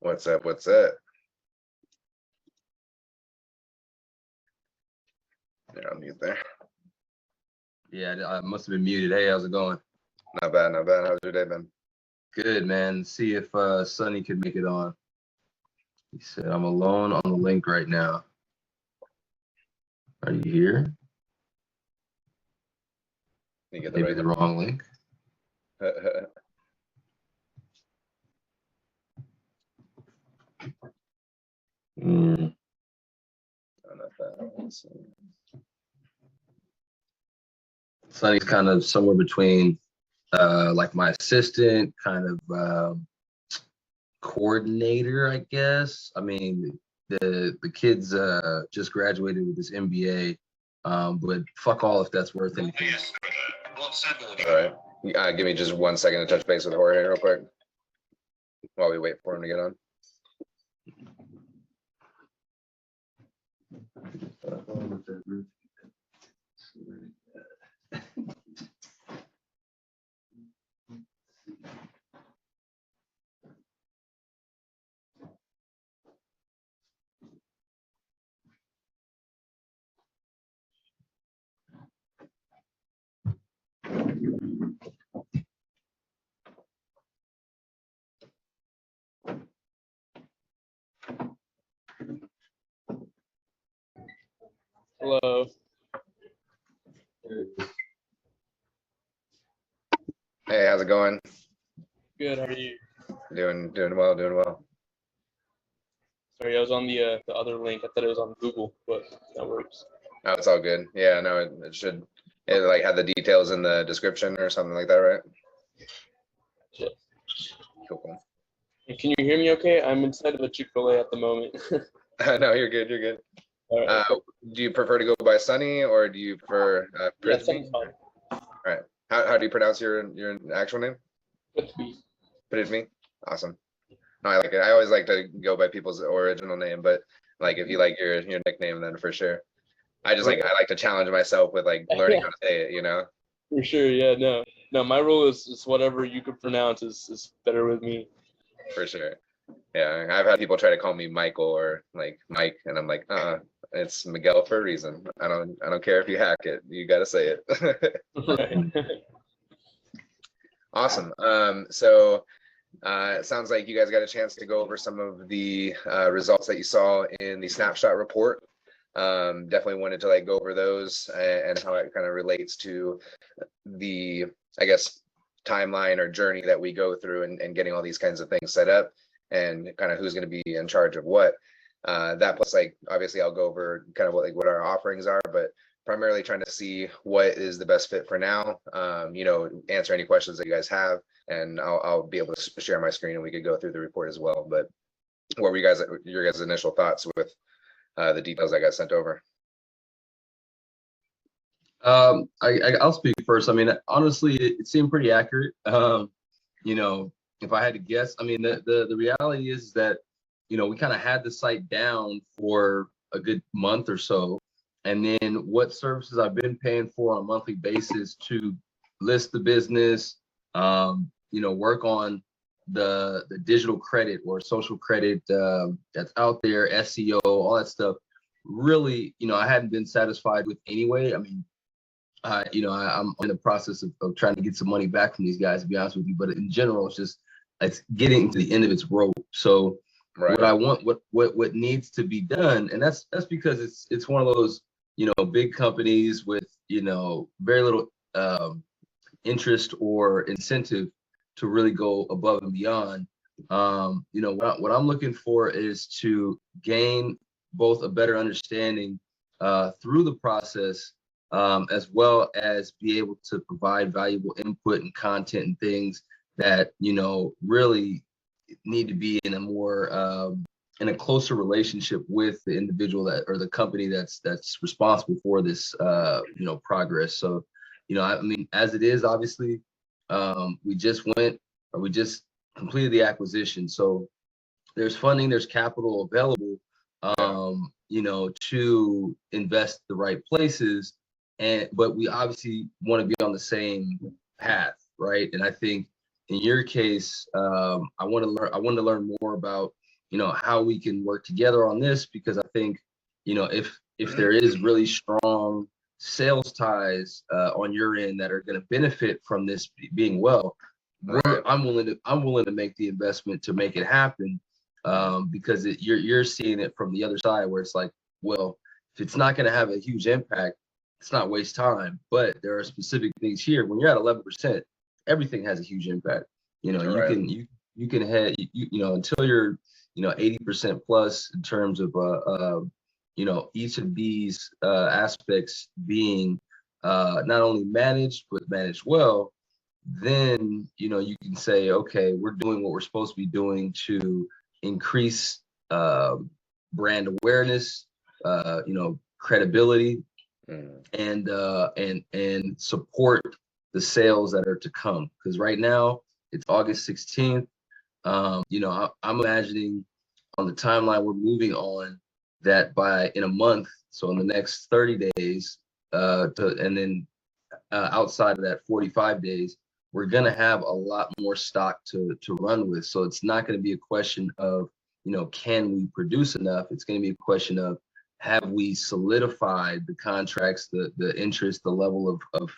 What's up? What's up? You're on mute there. Yeah, I must have been muted. Hey, how's it going? Not bad, not bad. How's your day been? Good, man. See if Sonny could make it on. He said, I'm alone on the link right now. Are you here? You get Maybe the wrong link. Mm. Sonny's kind of somewhere between like my assistant, kind of coordinator, I guess. I mean, the kid's just graduated with his MBA, but fuck all if that's worth anything. All right. Give me just 1 second to touch base with Jorge real quick while we wait for him to get on. Hello. Hey, how's it going? Good. How are you? Doing well, doing well. Sorry, I was on the other link. I thought it was on Google, but that works. Oh, it's all good. Yeah, no, it should. It like had the details in the description or something like that, right? Yeah. Cool. And can you hear me okay? I'm inside of a Chick-fil-A at the moment. No, you're good. You're good. All right. Do you prefer to go by Sunny or do you prefer Yeah, Prithvi? sounds fine. All right. How do you pronounce your actual name? Prithvi. Prithvi. Awesome. No, I like it. I always like to go by people's original name, but like if you like your nickname, then for sure. I like to challenge myself with like learning how to say it, you know? For sure. Yeah. No. My rule is whatever you could pronounce is better with me. For sure. Yeah, I've had people try to call me Michael or like Mike, and I'm like, it's Miguel for a reason. I don't care if you hack it. You got to say it. Right. Awesome. So it sounds like you guys got a chance to go over some of the results that you saw in the snapshot report. Definitely wanted to like go over those and how it kind of relates to the, I guess, timeline or journey that we go through and getting all these kinds of things set up and kind of who's going to be in charge of what. That plus, like, obviously I'll go over kind of what our offerings are, but primarily trying to see what is the best fit for now. Answer any questions that you guys have, and I'll be able to share my screen and we could go through the report as well. But what were your guys' initial thoughts with the details that got sent over? I'll speak first. I mean, honestly, it seemed pretty accurate. If I had to guess, I mean, the reality is that, we kind of had the site down for a good month or so. And then what services I've been paying for on a monthly basis to list the business, work on the digital credit or social credit that's out there, SEO, all that stuff. Really, I hadn't been satisfied with anyway. I mean, I'm in the process of trying to get some money back from these guys, to be honest with you. But in general, it's getting to the end of its rope. So right. What I want, what needs to be done, and that's because it's one of those, big companies with, very little interest or incentive to really go above and beyond. What I'm looking for is to gain both a better understanding through the process, as well as be able to provide valuable input and content and things that, really need to be in a more in a closer relationship with the individual or the company that's responsible for this progress. So, I mean, as it is, obviously, we just completed the acquisition. So there's funding, there's capital available, to invest the right places. But we obviously want to be on the same path, right? And I think in your case, I wanted to learn more about how we can work together on this, because I think, if there is really strong sales ties on your end that are going to benefit from this being well, I'm willing to make the investment to make it happen, because you're seeing it from the other side where it's like, well, if it's not going to have a huge impact, it's not waste time. But there are specific things here. When you're at 11%, everything has a huge impact. You can head until you're 80% plus in terms of each of these aspects being not only managed but managed well. Then you can say, okay, we're doing what we're supposed to be doing to increase brand awareness, credibility, and support the sales that are to come. Because right now it's August 16th. I'm imagining on the timeline we're moving on that in a month, so in the next 30 days, and then outside of that 45 days, we're going to have a lot more stock to run with. So it's not going to be a question of, can we produce enough? It's going to be a question of, have we solidified the contracts, the interest, the level of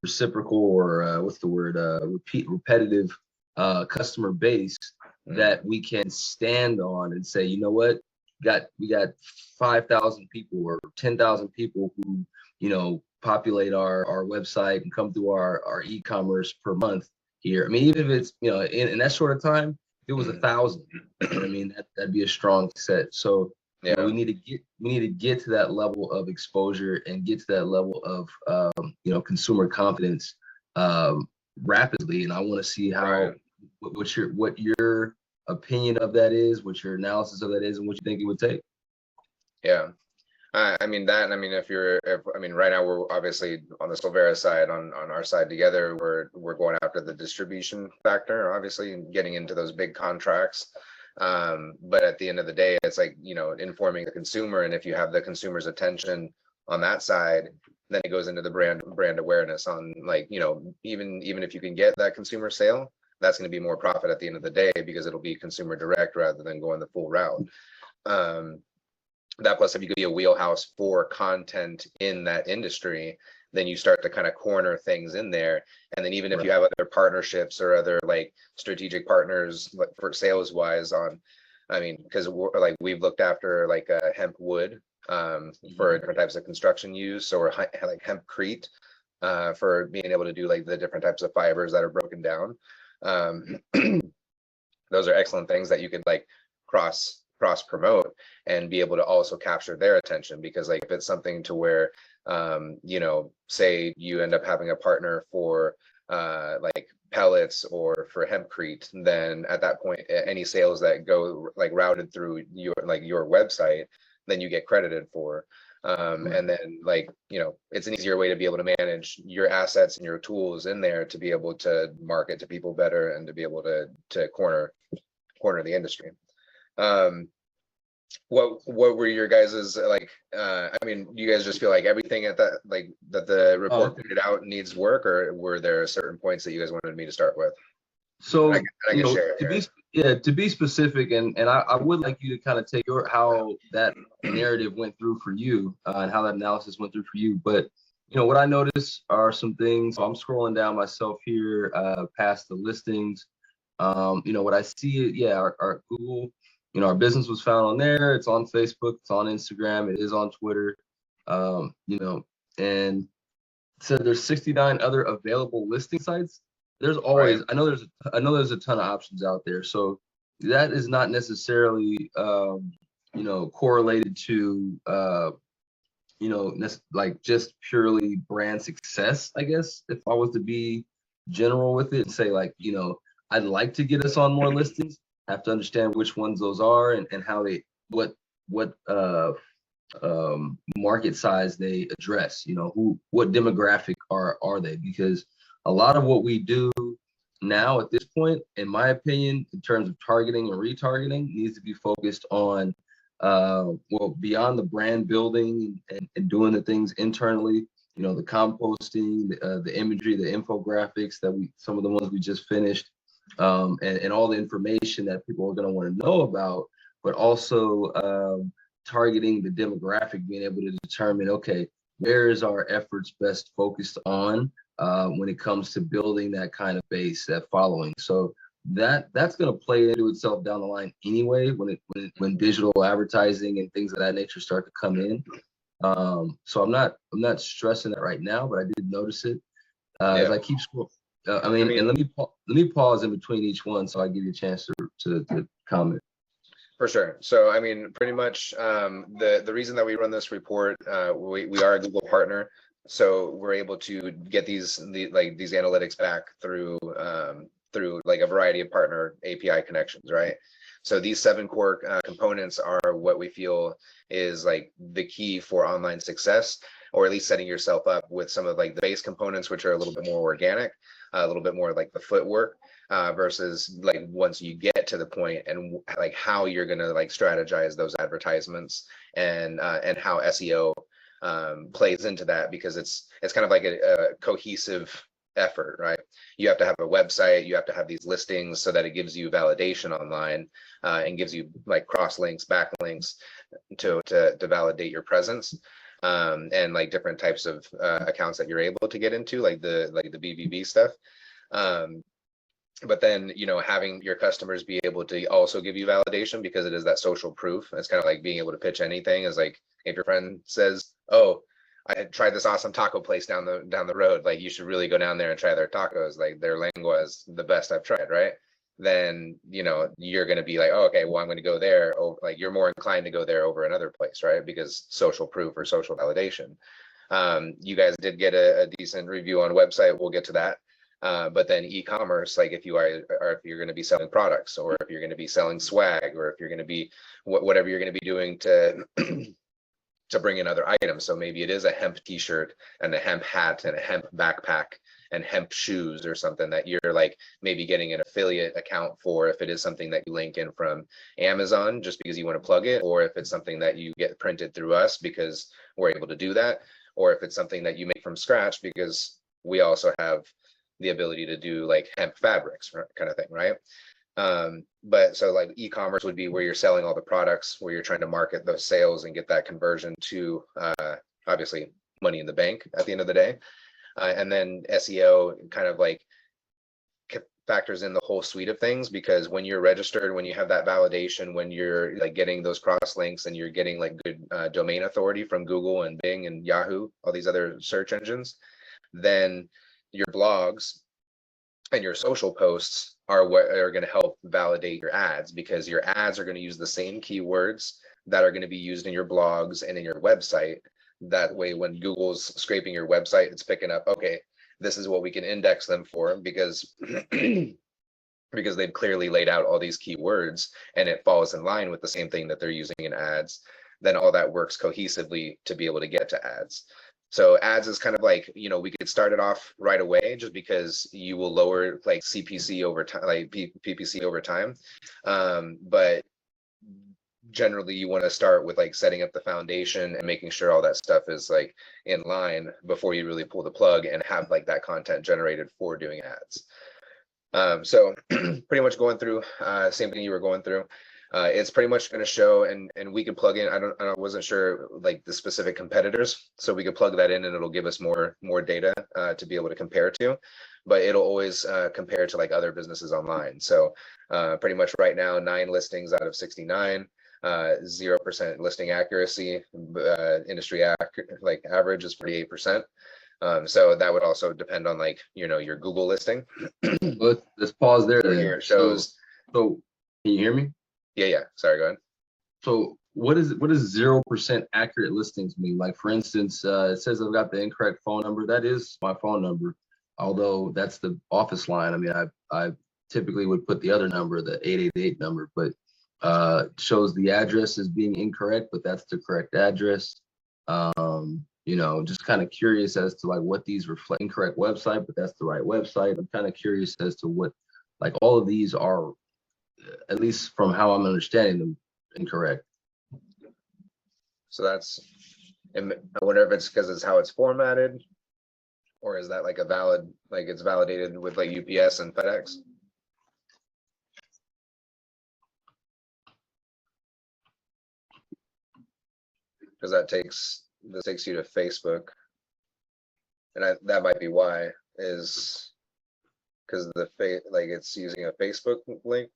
reciprocal, or what's the word, repetitive customer base that we can stand on and say, you know what, we got 5,000 people or 10,000 people who, populate our website and come through our e-commerce per month here. I mean, even if it's, in that short of time, if it was 1,000, that'd be a strong set. So we need to get to that level of exposure and get to that level of consumer confidence rapidly. And I want to see how what your opinion of that is, what your analysis of that is, and what you think it would take. Yeah. Right now we're obviously on the Silvera side, on our side together, we're going after the distribution factor, obviously, and getting into those big contracts. But at the end of the day, it's like, informing the consumer, and if you have the consumer's attention on that side, then it goes into the brand awareness on, like, even if you can get that consumer sale, that's going to be more profit at the end of the day, because it'll be consumer direct rather than going the full route. That plus, if you could be a wheelhouse for content in that industry, then you start to kind of corner things in there. And then even if you have other partnerships or other like strategic partners, like for sales wise because we've looked after like hemp wood for different types of construction use, or like hempcrete for being able to do like the different types of fibers that are broken down. Those are excellent things that you could like cross promote and be able to also capture their attention, because like if it's something to where say you end up having a partner for like pellets or for hempcrete, then at that point any sales that go like routed through your website, then you get credited for. And then it's an easier way to be able to manage your assets and your tools in there to be able to market to people better and to be able to corner the industry. What were your guys's like? Do you guys just feel like everything at that that the report pointed out needs work, or were there certain points that you guys wanted me to start with? So I can share to be specific, and I would like you to kind of take how that narrative went through for you and how that analysis went through for you. But what I noticed are some things. So I'm scrolling down myself here past the listings. What I see, our Google. Our business was found on there. It's on Facebook. It's on Instagram. It is on Twitter. And so there's 69 other available listing sites. There's always, I know there's a ton of options out there. So that is not necessarily, correlated to, like just purely brand success, I guess, if I was to be general with it and say like, I'd like to get us on more listings. Have to understand which ones those are and how they what market size they address, what demographic are they, because a lot of what we do now at this point, in my opinion, in terms of targeting and retargeting, needs to be focused on beyond the brand building and doing the things internally, the composting, the imagery, the infographics some of the ones we just finished. and all the information that people are going to want to know about, but also targeting the demographic, being able to determine, okay, where is our efforts best focused on when it comes to building that kind of base, that following. So that's going to play into itself down the line anyway, when digital advertising and things of that nature start to come in. So I'm not stressing that right now, but I did notice it as I keep scrolling. And let me pause in between each one so I give you a chance to comment. For sure. So, I mean, pretty much the reason that we run this report, we are a Google partner, so we're able to get these analytics back through like a variety of partner API connections, right? So these 7 core components are what we feel is like the key for online success, or at least setting yourself up with some of like the base components, which are a little bit more organic, a little bit more like the footwork. Versus like once you get to the point and like how you're gonna like strategize those advertisements and how SEO plays into that, because it's kind of like a cohesive effort, right? You have to have a website, you have to have these listings so that it gives you validation online and gives you like cross links, backlinks to validate your presence. And like different types of accounts that you're able to get into, like the BBB stuff. But then, you know, having your customers be able to also give you validation, because it is that social proof. It's kind of like being able to pitch anything. Is like if your friend says, "Oh, I had tried this awesome taco place down the road. Like you should really go down there and try their tacos. Like their lengua is the best I've tried." Right? Then, you know, you're going to be like, "Oh, okay, well, I'm going to go there." Oh, like you're more inclined to go there over another place, right? Because social proof or social validation. You guys did get a decent review on website. We'll get to that. But then e-commerce, like if you're going to be selling products, or if you're going to be selling swag, or if you're going to be whatever you're going to be doing to to bring in other items. So maybe it is a hemp t-shirt and a hemp hat and a hemp backpack and hemp shoes, or something that you're like maybe getting an affiliate account for, if it is something that you link in from Amazon just because you want to plug it, or if it's something that you get printed through us because we're able to do that, or if it's something that you make from scratch because we also have the ability to do like hemp fabrics kind of thing, right? But so like e-commerce would be where you're selling all the products, where you're trying to market those sales and get that conversion to obviously money in the bank at the end of the day. And then SEO kind of like factors in the whole suite of things, because when you're registered, when you have that validation, when you're like getting those cross links and you're getting like good domain authority from Google and Bing and Yahoo, all these other search engines, then your blogs and your social posts are what are going to help validate your ads, because your ads are going to use the same keywords that are going to be used in your blogs and in your website. That way, when Google's scraping your website, it's picking up, okay, this is what we can index them for, because because they've clearly laid out all these keywords and it falls in line with the same thing that they're using in ads. Then all that works cohesively to be able to get to ads. So ads is kind of like, you know, we could start it off right away just because you will lower like CPC over time, like PPC over time. But generally you want to start with like setting up the foundation and making sure all that stuff is like in line before you really pull the plug and have like that content generated for doing ads. So pretty much going through same thing you were going through. It's pretty much going to show, and we could plug in. I wasn't sure like the specific competitors, so we could plug that in, and it'll give us more data to be able to compare to. But it'll always compare to like other businesses online. So pretty much right now, 9 listings out of 69, 0% listing accuracy. Industry like average is 48%. So that would also depend on like, you know, your Google listing. Let's pause there. So here it shows. So can you hear me? Yeah. Sorry, go ahead. So what is 0% accurate listings mean? Like for instance, it says I've got the incorrect phone number. That is my phone number, although that's the office line. I mean, I typically would put the other number, the 888 number, but shows the address as being incorrect, but that's the correct address. You know, just kind of curious as to like what these reflect. Incorrect website, but that's the right website. I'm kind of curious as to what, like all of these are, at least from how I'm understanding them, incorrect. So that's, I wonder if it's because it's how it's formatted, or is that like a valid, like it's validated with like UPS and FedEx? because this takes you to Facebook, and that might be why, is because like it's using a Facebook link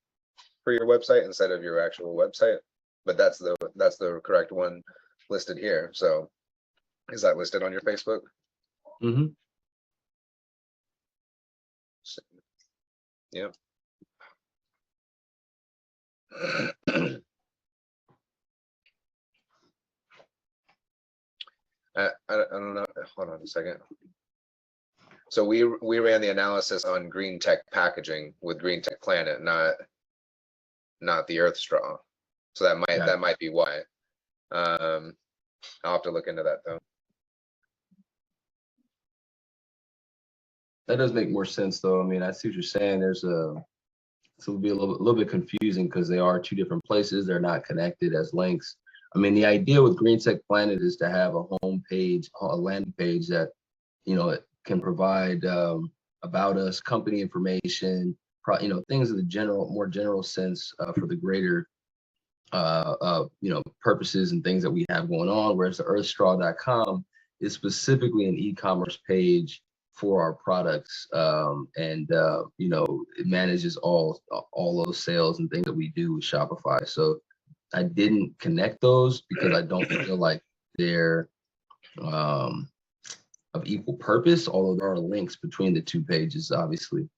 for your website instead of your actual website. But that's the correct one listed here. So is that listed on your Facebook? Mm-hmm. Yep. I don't know. Hold on a second. So we ran the analysis on GreenTek Packaging with GreenTek Planet, not the EarthStraw. So that might be why. I'll have to look into that though. That does make more sense though. I mean, I see what you're saying. It'll be a little bit confusing because they are two different places. They're not connected as links. I mean, the idea with GreenTek Planet is to have a home page, a landing page that, it can provide about us, company information, things of the more general sense for the greater, purposes and things that we have going on. Whereas the EarthStraw.com is specifically an e-commerce page for our products, and it manages all those sales and things that we do with Shopify. So I didn't connect those because I don't feel like they're of equal purpose, although there are links between the two pages, obviously,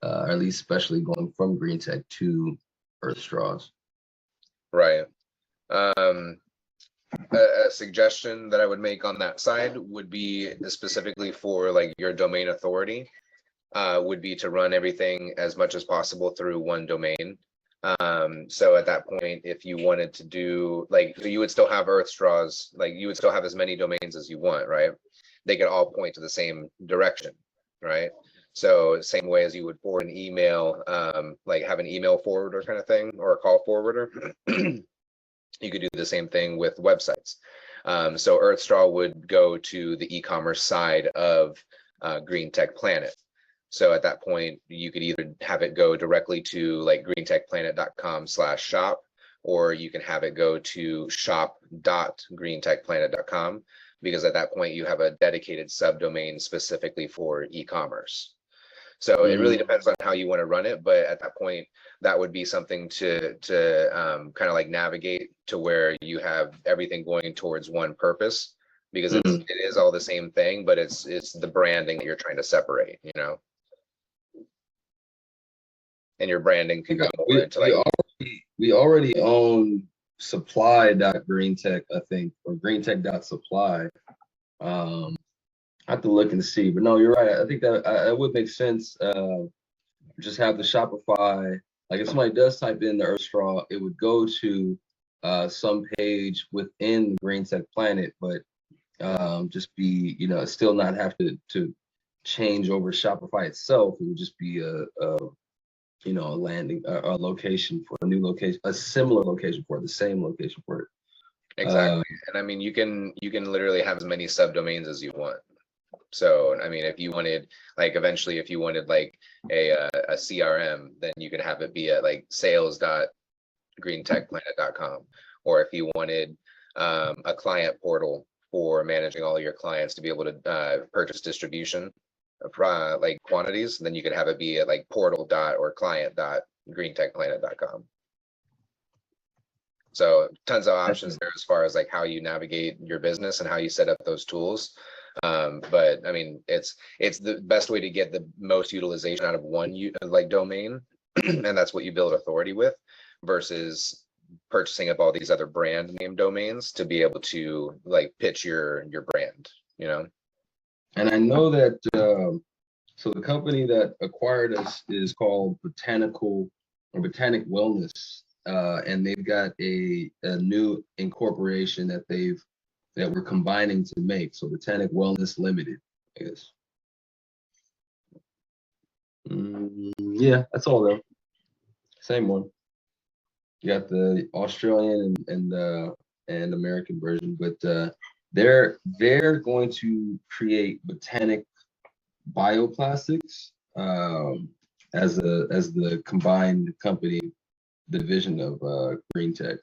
or at least especially going from GreenTek to EarthStraws. Right. A suggestion that I would make on that side would be specifically for like your domain authority, would be to run everything as much as possible through one domain. So at that point, if you wanted to do you would still have EarthStraws, like you would still have as many domains as you want, right? They could all point to the same direction, right? So same way as you would forward an email, like have an email forwarder kind of thing, or a call forwarder. You could do the same thing with websites. So EarthStraw would go to the e-commerce side of GreenTek Planet. So at that point, you could either have it go directly to like greentekplanet.com/shop, or you can have it go to shop.greentekplanet.com, because at that point you have a dedicated subdomain specifically for e-commerce. So it really depends on how you want to run it, but at that point, that would be something to kind of like navigate to where you have everything going towards one purpose, because it is all the same thing, but it's the branding that you're trying to separate, and your branding can go more into like we already own supply.greentek, I think, or greentek.supply. I have to look and see, but no, you're right. I think that it would make sense. Just have the Shopify. Like if somebody does type in the EarthStraw, it would go to some page within GreenTek Planet, but just be, still not have to change over Shopify itself. It would just be a landing, a location for a new location, a similar location for it, the same location for it. Exactly. And I mean, you can literally have as many subdomains as you want. So, I mean, if you wanted, like, eventually, if you wanted like a CRM, then you could have it be at like sales.greentekplanet.com. Or if you wanted a client portal for managing all of your clients to be able to purchase distribution of like quantities, then you could have it be at like portal.or client.greentekplanet.com. So tons of options there as far as like how you navigate your business and how you set up those tools. But I mean, it's the best way to get the most utilization out of one domain, and that's what you build authority with, versus purchasing up all these other brand name domains to be able to like pitch your brand, And I know that so the company that acquired us is called Botanic Wellness, and they've got a new incorporation that we're combining to make. So Botanic Wellness Limited, I guess. Yeah, that's all though. Same one. You got the Australian and American version, but they're going to create Botanic Bioplastics as the combined company division of GreenTek.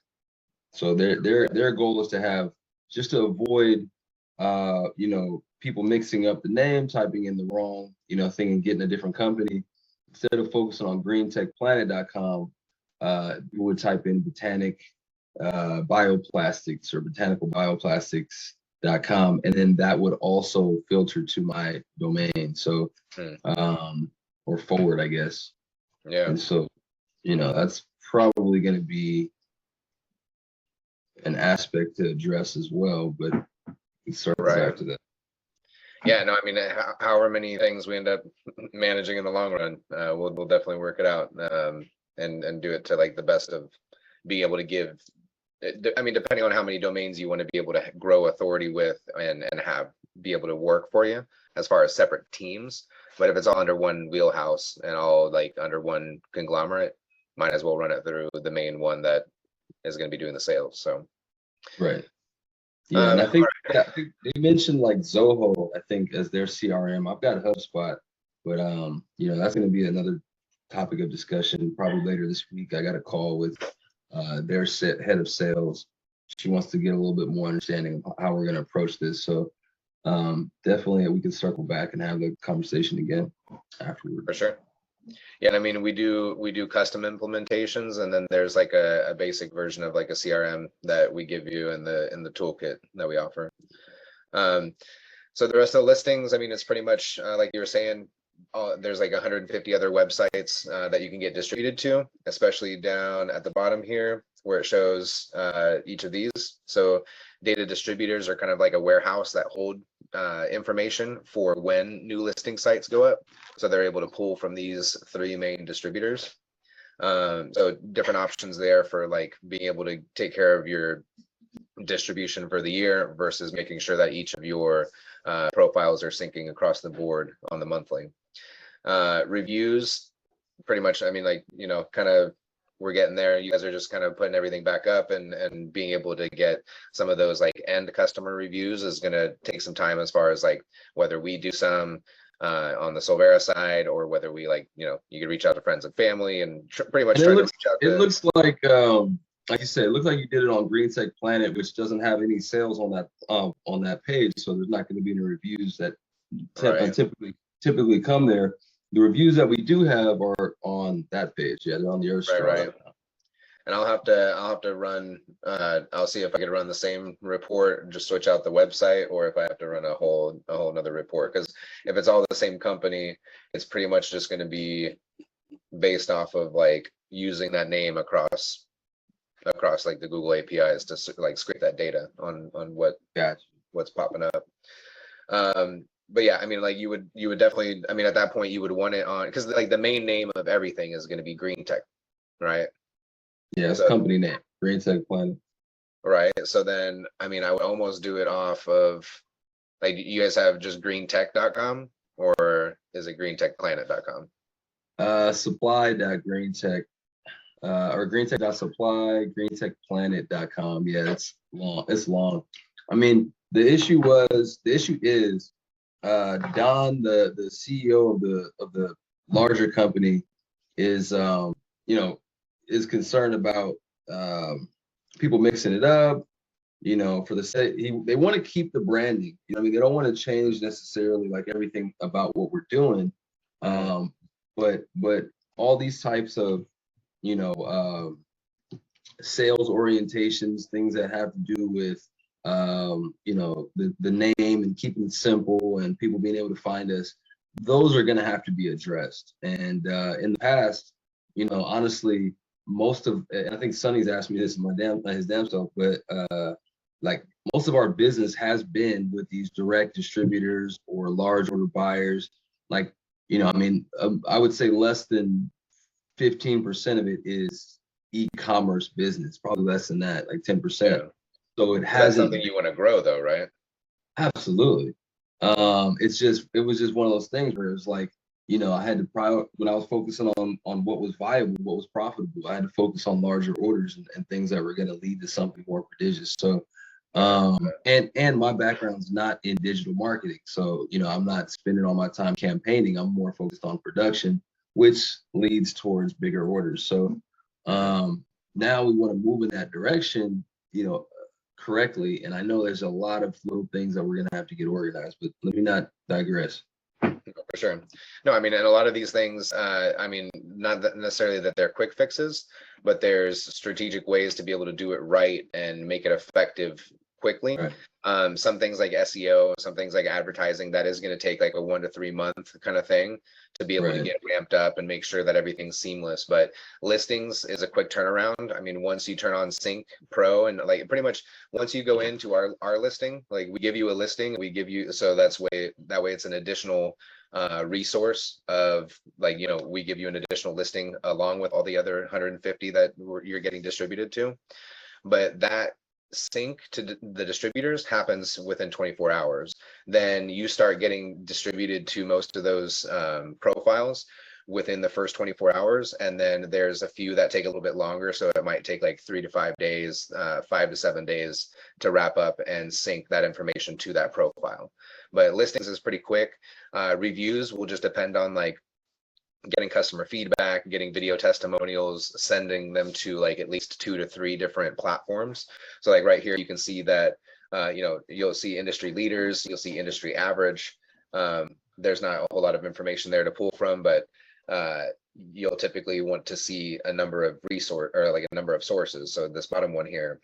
So their goal is to have just to avoid, you know, people mixing up the name, typing in the wrong, you know, thing and getting a different company. Instead of focusing on greentekplanet.com, you would type in botanic bioplastics or botanical bioplastics.com, and then that would also filter to my domain. So, or forward, I guess. Yeah. And so, you know, that's probably going to be an aspect to address as well, but it starts after that. Yeah, no, I mean, however many things we end up managing in the long run, we'll definitely work it out, and do it to like the best of being able to give. I mean, depending on how many domains you want to be able to grow authority with and have be able to work for you as far as separate teams. But if it's all under one wheelhouse and all like under one conglomerate, might as well run it through the main one that is going to be doing the sales. So, right. Yeah, and I think they mentioned like Zoho, I think, as their CRM. I've got HubSpot, but you know, that's going to be another topic of discussion probably later this week. I got a call with their head of sales. She wants to get a little bit more understanding of how we're going to approach this. So definitely we can circle back and have the conversation again afterward. For sure. Yeah, I mean, we do custom implementations, and then there's like a basic version of like a CRM that we give you in the toolkit that we offer. So the rest of the listings, I mean, it's pretty much like you were saying, there's like 150 other websites that you can get distributed to, especially down at the bottom here where it shows each of these. So data distributors are kind of like a warehouse that hold information for when new listing sites go up. So they're able to pull from these 3 main distributors. So different options there for like being able to take care of your distribution for the year versus making sure that each of your profiles are syncing across the board on the monthly. Reviews, pretty much, I mean, like, you know, kind of we're getting there. You guys are just kind of putting everything back up, and being able to get some of those like end customer reviews is going to take some time, as far as like whether we do some on the Solvera side, or whether we, like, you know, you could reach out to friends and family and pretty much try to reach out to. It looks like you said, it looks like you did it on GreenTek Planet, which doesn't have any sales on that page, so there's not going to be any reviews that typically come there. The reviews that we do have are on that page. Yeah, they're on the EarthStraws. Right. And I'll have to run. I'll see if I can run the same report and just switch out the website, or if I have to run a whole another report. Because if it's all the same company, it's pretty much just going to be based off of like using that name across like the Google APIs to like scrape that data on what's popping up. But yeah, I mean, like you would definitely, I mean, at that point you would want it on, because like the main name of everything is going to be GreenTek, right? Yeah, it's company name, GreenTek Planet. Right. So then, I mean, I would almost do it off of, like, you guys have just greentek.com, or is it greentekplanet.com? Supply.greentek or greentek.supply, greentekplanet.com. Yeah, it's long. It's long. I mean, the issue is Don, the CEO of the larger company, is is concerned about people mixing it up, for the sake, they want to keep the branding. I mean, they don't want to change necessarily like everything about what we're doing. But all these types of, sales orientations, things that have to do with, the name and keeping it simple and people being able to find us, those are going to have to be addressed. And in the past, honestly, I think Sonny's asked me this in his damn self, but like most of our business has been with these direct distributors or large order buyers. Like, I would say less than 15% of it is e-commerce business, probably less than that, like 10%. Yeah. So it hasn't. That's something you want to grow though, right? Absolutely. It was just one of those things where it was like, I had to when I was focusing on what was viable, what was profitable, I had to focus on larger orders and things that were going to lead to something more prodigious. So, and my background's not in digital marketing. So, I'm not spending all my time campaigning. I'm more focused on production, which leads towards bigger orders. So, now we want to move in that direction, correctly. And I know there's a lot of little things that we're gonna have to get organized, but let me not digress. For sure. No, I mean, and a lot of these things, I mean, not that necessarily that they're quick fixes, but there's strategic ways to be able to do it right and make it effective quickly. Right. Some things like SEO, some things like advertising, that is going to take like a 1 to 3 month kind of thing to be able to Right. get ramped up and make sure that everything's seamless. But listings is a quick turnaround. I mean, once you turn on Sync Pro and like pretty much once you go into our listing, like we give you a listing, we give you, so that way it's an additional resource of like, you know, we give you an additional listing along with all the other 150 that you're getting distributed to. But that sync to the distributors happens within 24 hours. Then you start getting distributed to most of those profiles within the first 24 hours. And then there's a few that take a little bit longer. So it might take like 3 to 5 days, 5 to 7 days to wrap up and sync that information to that profile. But listings is pretty quick. Reviews will just depend on like getting customer feedback, getting video testimonials, sending them to like at least 2 to 3 different platforms. So like right here, you can see that, you know, you'll see industry leaders, you'll see industry average. There's not a whole lot of information there to pull from, but you'll typically want to see a number of resource or like a number of sources. So this bottom one here,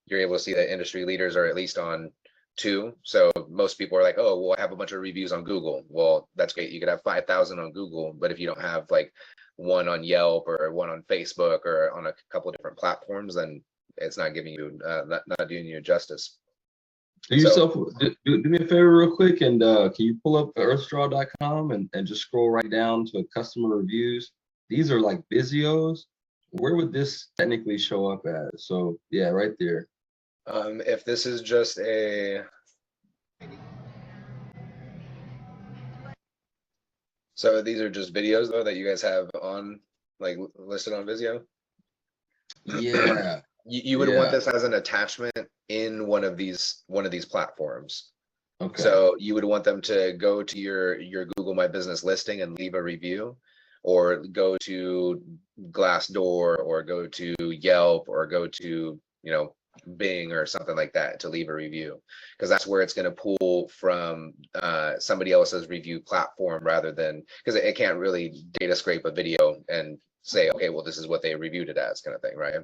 you're able to see that industry leaders are at least on 2. So most people are like, oh, well, I have a bunch of reviews on Google. Well, that's great. You could have 5,000 on Google, but if you don't have like one on Yelp or one on Facebook or on a couple of different platforms, then it's not giving you, not doing you justice. Do yourself, do me a favor real quick, and can you pull up earthstraw.com and just scroll right down to customer reviews? These are like Visios. Where would this technically show up as? So yeah, right there. If this is just a, so these are just videos though that you guys have on like listed on Visio. Yeah. You would want this as an attachment in one of these platforms. Okay. So you would want them to go to your Google My Business listing and leave a review, or go to Glassdoor, or go to Yelp, or go to, you know, Bing or something like that to leave a review, because that's where it's going to pull from somebody else's review platform, rather than, because it can't really data scrape a video and say, okay, well, this is what they reviewed it as, kind of thing, right?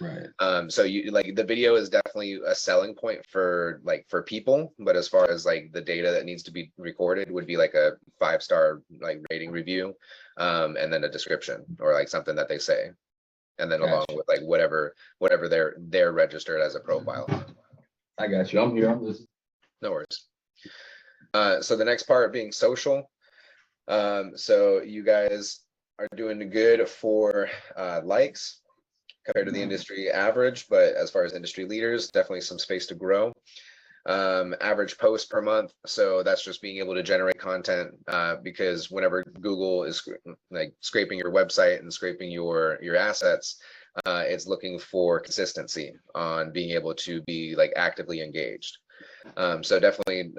Right. So you like the video is definitely a selling point for people, but as far as like the data that needs to be recorded would be like a 5-star like rating review, and then a description or like something that they say, and then along with like whatever they're registered as a profile. I got you. I'm here. I'm listening. No worries. So the next part being social. So you guys are doing good for likes compared to the industry average, but as far as industry leaders, definitely some space to grow. Average posts per month, so that's just being able to generate content, because whenever Google is like scraping your website and scraping your assets, it's looking for consistency on being able to be like actively engaged. So definitely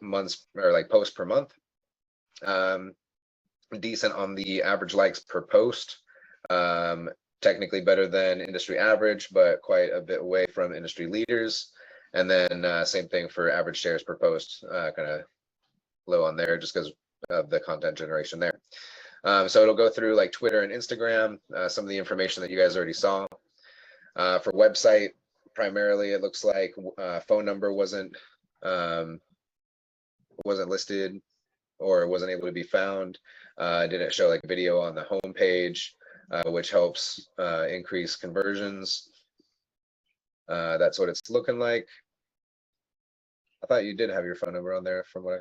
months or like posts per month. Decent on the average likes per post. Technically better than industry average, but quite a bit away from industry leaders. And then same thing for average shares per post, kind of low on there just because of the content generation there. So it'll go through like Twitter and Instagram, some of the information that you guys already saw. For website, primarily it looks like phone number wasn't listed or wasn't able to be found. Didn't show like video on the home page. Which helps increase conversions. That's what it's looking like. I thought you did have your phone number on there from what I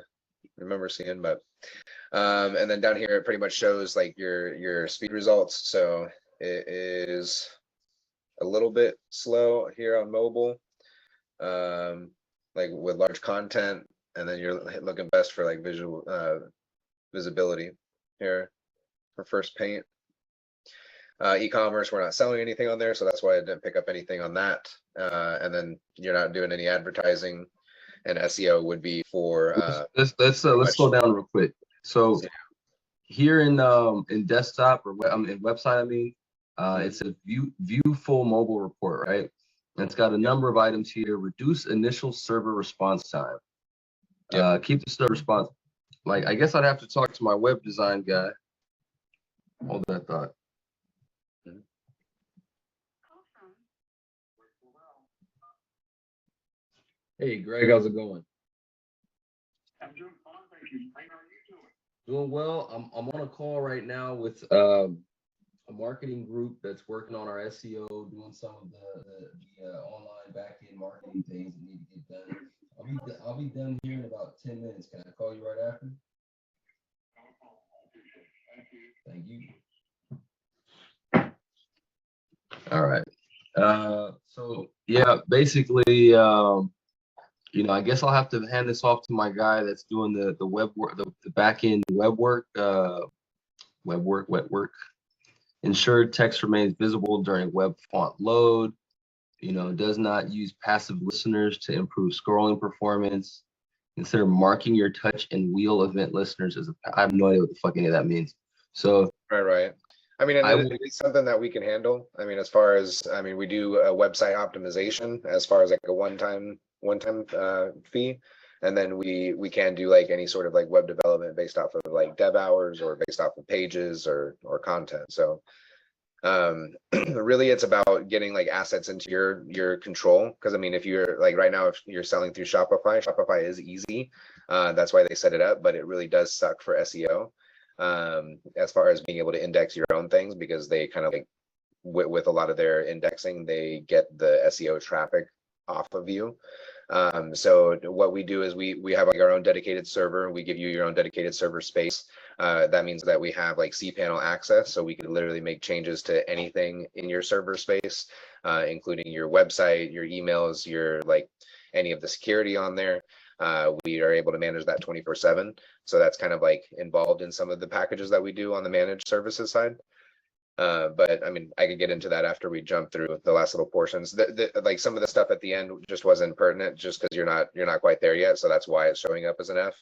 remember seeing, but and then down here it pretty much shows like your speed results. So it is a little bit slow here on mobile, like with large content, and then you're looking best for like visual visibility here for first paint. E-commerce, we're not selling anything on there, so that's why I didn't pick up anything on that. And then you're not doing any advertising, and SEO would be for let's slow down real quick. So here in desktop or in website, I mean, it's a view full mobile report, right? And it's got a number of items here. Reduce initial server response time. Keep the server response. Like, I guess I'd have to talk to my web design guy. Hold that thought. Hey, Greg, how's it going? I'm doing fine, thank you. How are you doing? Doing well. I'm on a call right now with a marketing group that's working on our SEO, doing some of the online back-end marketing things that need to get done. I'll be done here in about 10 minutes. Can I call you right after? Thank you. All right. So yeah, basically, I guess I'll have to hand this off to my guy that's doing the web work, the back end web work, web work. Ensure text remains visible during web font load. Does not use passive listeners to improve scrolling performance. Consider marking your touch and wheel event listeners as I have no idea what the fuck any of that means. So Right. I mean, and it's something that we can handle. I mean, as far as, we do a website optimization as far as like a one-time fee. And then we can do like any sort of like web development based off of like dev hours or based off of pages or content. So really it's about getting like assets into your control. Cause I mean, if you're like right now, if you're selling through Shopify is easy. That's why they set it up, but it really does suck for SEO. As far as being able to index your own things, because they kind of like with a lot of their indexing, they get the SEO traffic off of you. So what we do is we have like our own dedicated server. We give you your own dedicated server space. That means that we have like cPanel access, so we can literally make changes to anything in your server space, including your website, your emails, your like any of the security on there. We are able to manage that 24/7. So that's kind of like involved in some of the packages that we do on the managed services side. But I mean, I could get into that after we jump through the last little portions. Like some of the stuff at the end just wasn't pertinent, just because you're not quite there yet. So that's why it's showing up as an F.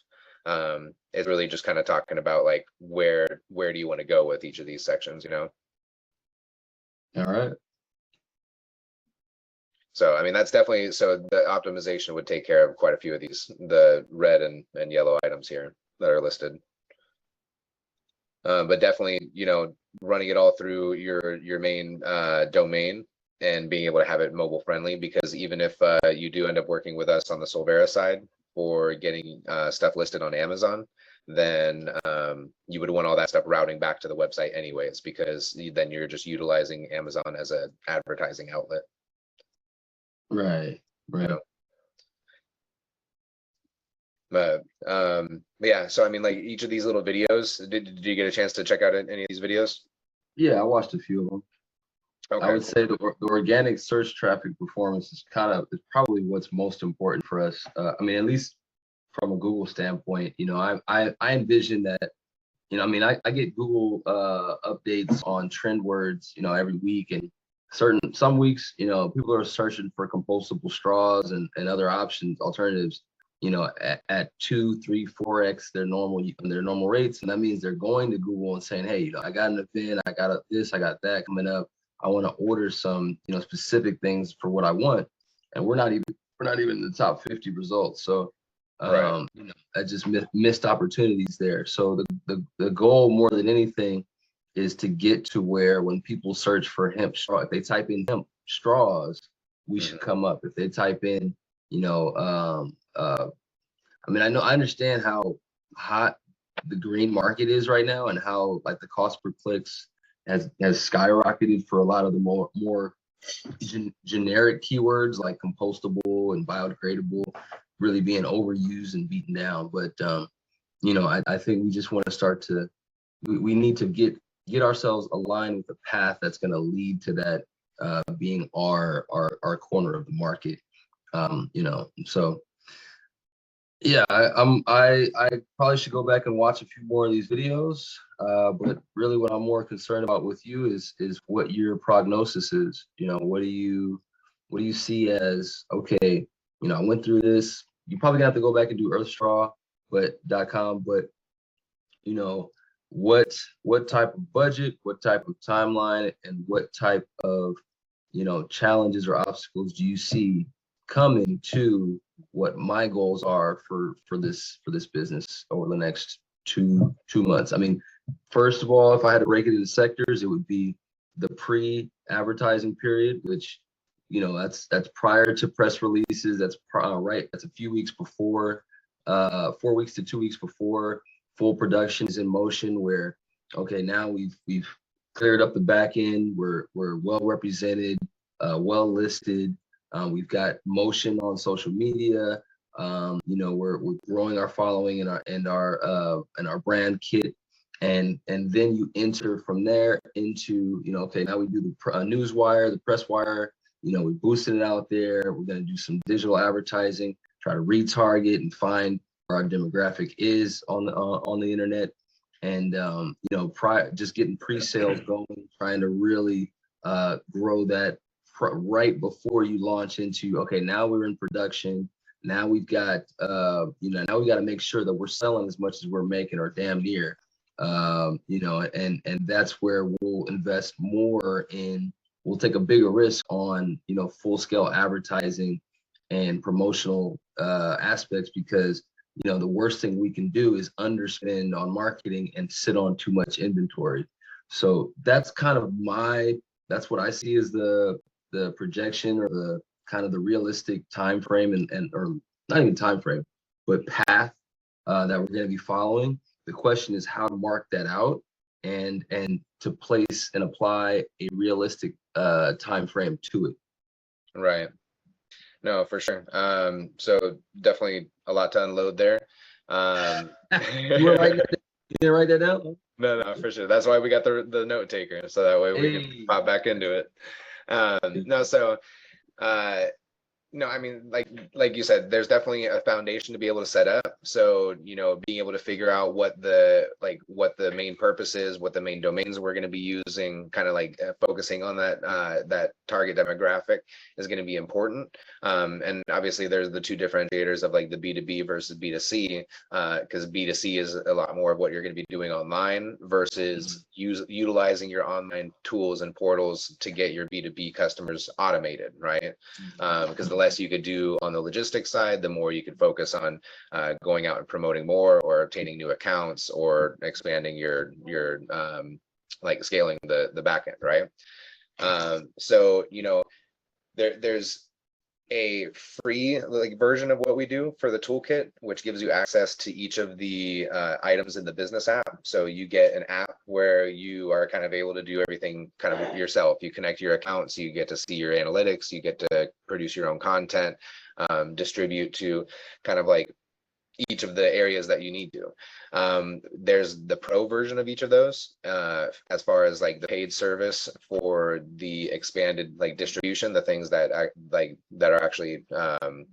It's really just kind of talking about like where do you want to go with each of these sections, All right. So I mean, that's definitely, so the optimization would take care of quite a few of these, the red and yellow items here that are listed. But definitely, running it all through your main domain and being able to have it mobile friendly, because even if you do end up working with us on the Solvera side for getting stuff listed on Amazon, then you would want all that stuff routing back to the website anyways, because then you're just utilizing Amazon as an advertising outlet. Right. But yeah, so I mean, like each of these little videos, did you get a chance to check out any of these videos? Yeah, I watched a few of them. Okay. I would say the organic search traffic performance is probably what's most important for us. I mean, at least from a Google standpoint, I envision that, I get Google updates on trend words, every week, and some weeks, people are searching for compostable straws and other options, alternatives, at 2, 3, 4x their normal rates. And that means they're going to Google and saying, hey, I got an event, I got this, I got that coming up. I want to order some, specific things for what I want. And we're not even in the top 50 results. So, Right. I just missed opportunities there. So the goal more than anything is to get to where when people search for hemp straw, if they type in hemp straws, we should come up. If they type in, I understand how hot the green market is right now and how like the cost per clicks has skyrocketed for a lot of the more generic keywords like compostable and biodegradable really being overused and beaten down. But I think we just want to start to we need to get ourselves aligned with a path that's going to lead to that being our corner of the market. So yeah, I probably should go back and watch a few more of these videos. But really what I'm more concerned about with you is what your prognosis is. What do you see as, okay, I went through this. You probably have to go back and do EarthStraw, .com, but what type of budget, what type of timeline, and what type of challenges or obstacles do you see coming to what my goals are for this business over the next two months? I mean, first of all, if I had to break it into sectors, it would be the pre-advertising period, which that's prior to press releases. That's right. That's a few weeks before, 4 weeks to 2 weeks before full production is in motion. Where okay, now we've cleared up the back end. We're well represented, well listed. We've got motion on social media. We're growing our following and our brand kit, and then you enter from there into okay, now we do the news wire, the press wire. We boosted it out there. We're going to do some digital advertising, try to retarget and find where our demographic is on the internet, and just getting pre-sales going, trying to really grow that right before you launch into okay, now we're in production. Now we've got now we got to make sure that we're selling as much as we're making or damn near. And that's where we'll invest more in. We'll take a bigger risk on full scale advertising and promotional aspects, because the worst thing we can do is underspend on marketing and sit on too much inventory. So that's kind of that's what I see as the projection, or the kind of the realistic time frame, and or not even time frame, but path that we're going to be following. The question is how to mark that out and to place and apply a realistic time frame to it. Right. No, for sure. So definitely a lot to unload there. You didn't write that down? No, for sure. That's why we got the note taker, so that way we can pop back into it. No, I mean, like you said, there's definitely a foundation to be able to set up. So, being able to figure out what the main purpose is, what the main domains we're going to be using, kind of focusing on that target demographic is going to be important. And obviously there's the two differentiators of the B2B versus B2C, because B2C is a lot more of what you're going to be doing online versus utilizing your online tools and portals to get your B2B customers automated, right? Because the less you could do on the logistics side, the more you could focus on going out and promoting more, or obtaining new accounts, or expanding your scaling the back end, right? So there's a free version of what we do for the toolkit, which gives you access to each of the items in the business app. So you get an app where you are kind of able to do everything kind of yourself. You connect your accounts, you get to see your analytics, you get to produce your own content, distribute to kind of each of the areas that you need to. There's the pro version of each of those, as far as the paid service for the expanded distribution, the things that are actually going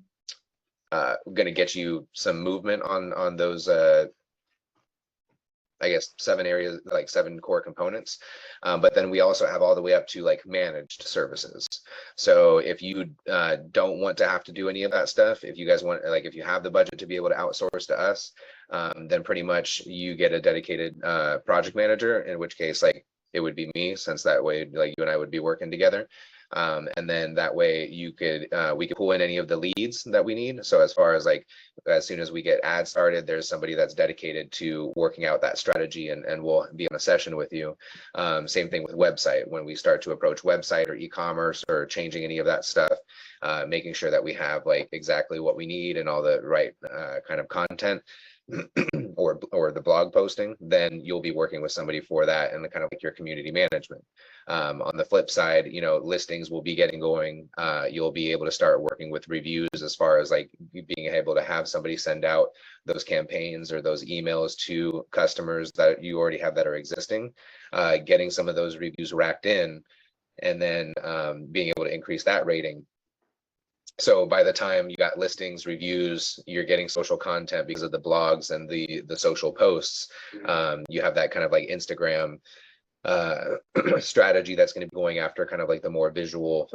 to get you some movement on those I guess 7 areas, 7 core components. But then we also have all the way up to managed services. So if you don't want to have to do any of that stuff, if you guys want, if you have the budget to be able to outsource to us, then pretty much you get a dedicated project manager, in which case it would be me, since that way you and I would be working together. And then that way we could pull in any of the leads that we need. So as far as as soon as we get ads started, there's somebody that's dedicated to working out that strategy, and we'll be on a session with you. Same thing with website. When we start to approach website or e-commerce or changing any of that stuff, making sure that we have exactly what we need and all the right kind of content, or the blog posting, then you'll be working with somebody for that, and the kind of your community management. On the flip side, listings will be getting going. You'll be able to start working with reviews, as far as being able to have somebody send out those campaigns or those emails to customers that you already have that are existing, getting some of those reviews racked in, and then being able to increase that rating. So by the time you got listings, reviews, you're getting social content because of the blogs and the social posts. You have that kind of Instagram strategy that's going to be going after kind of the more visual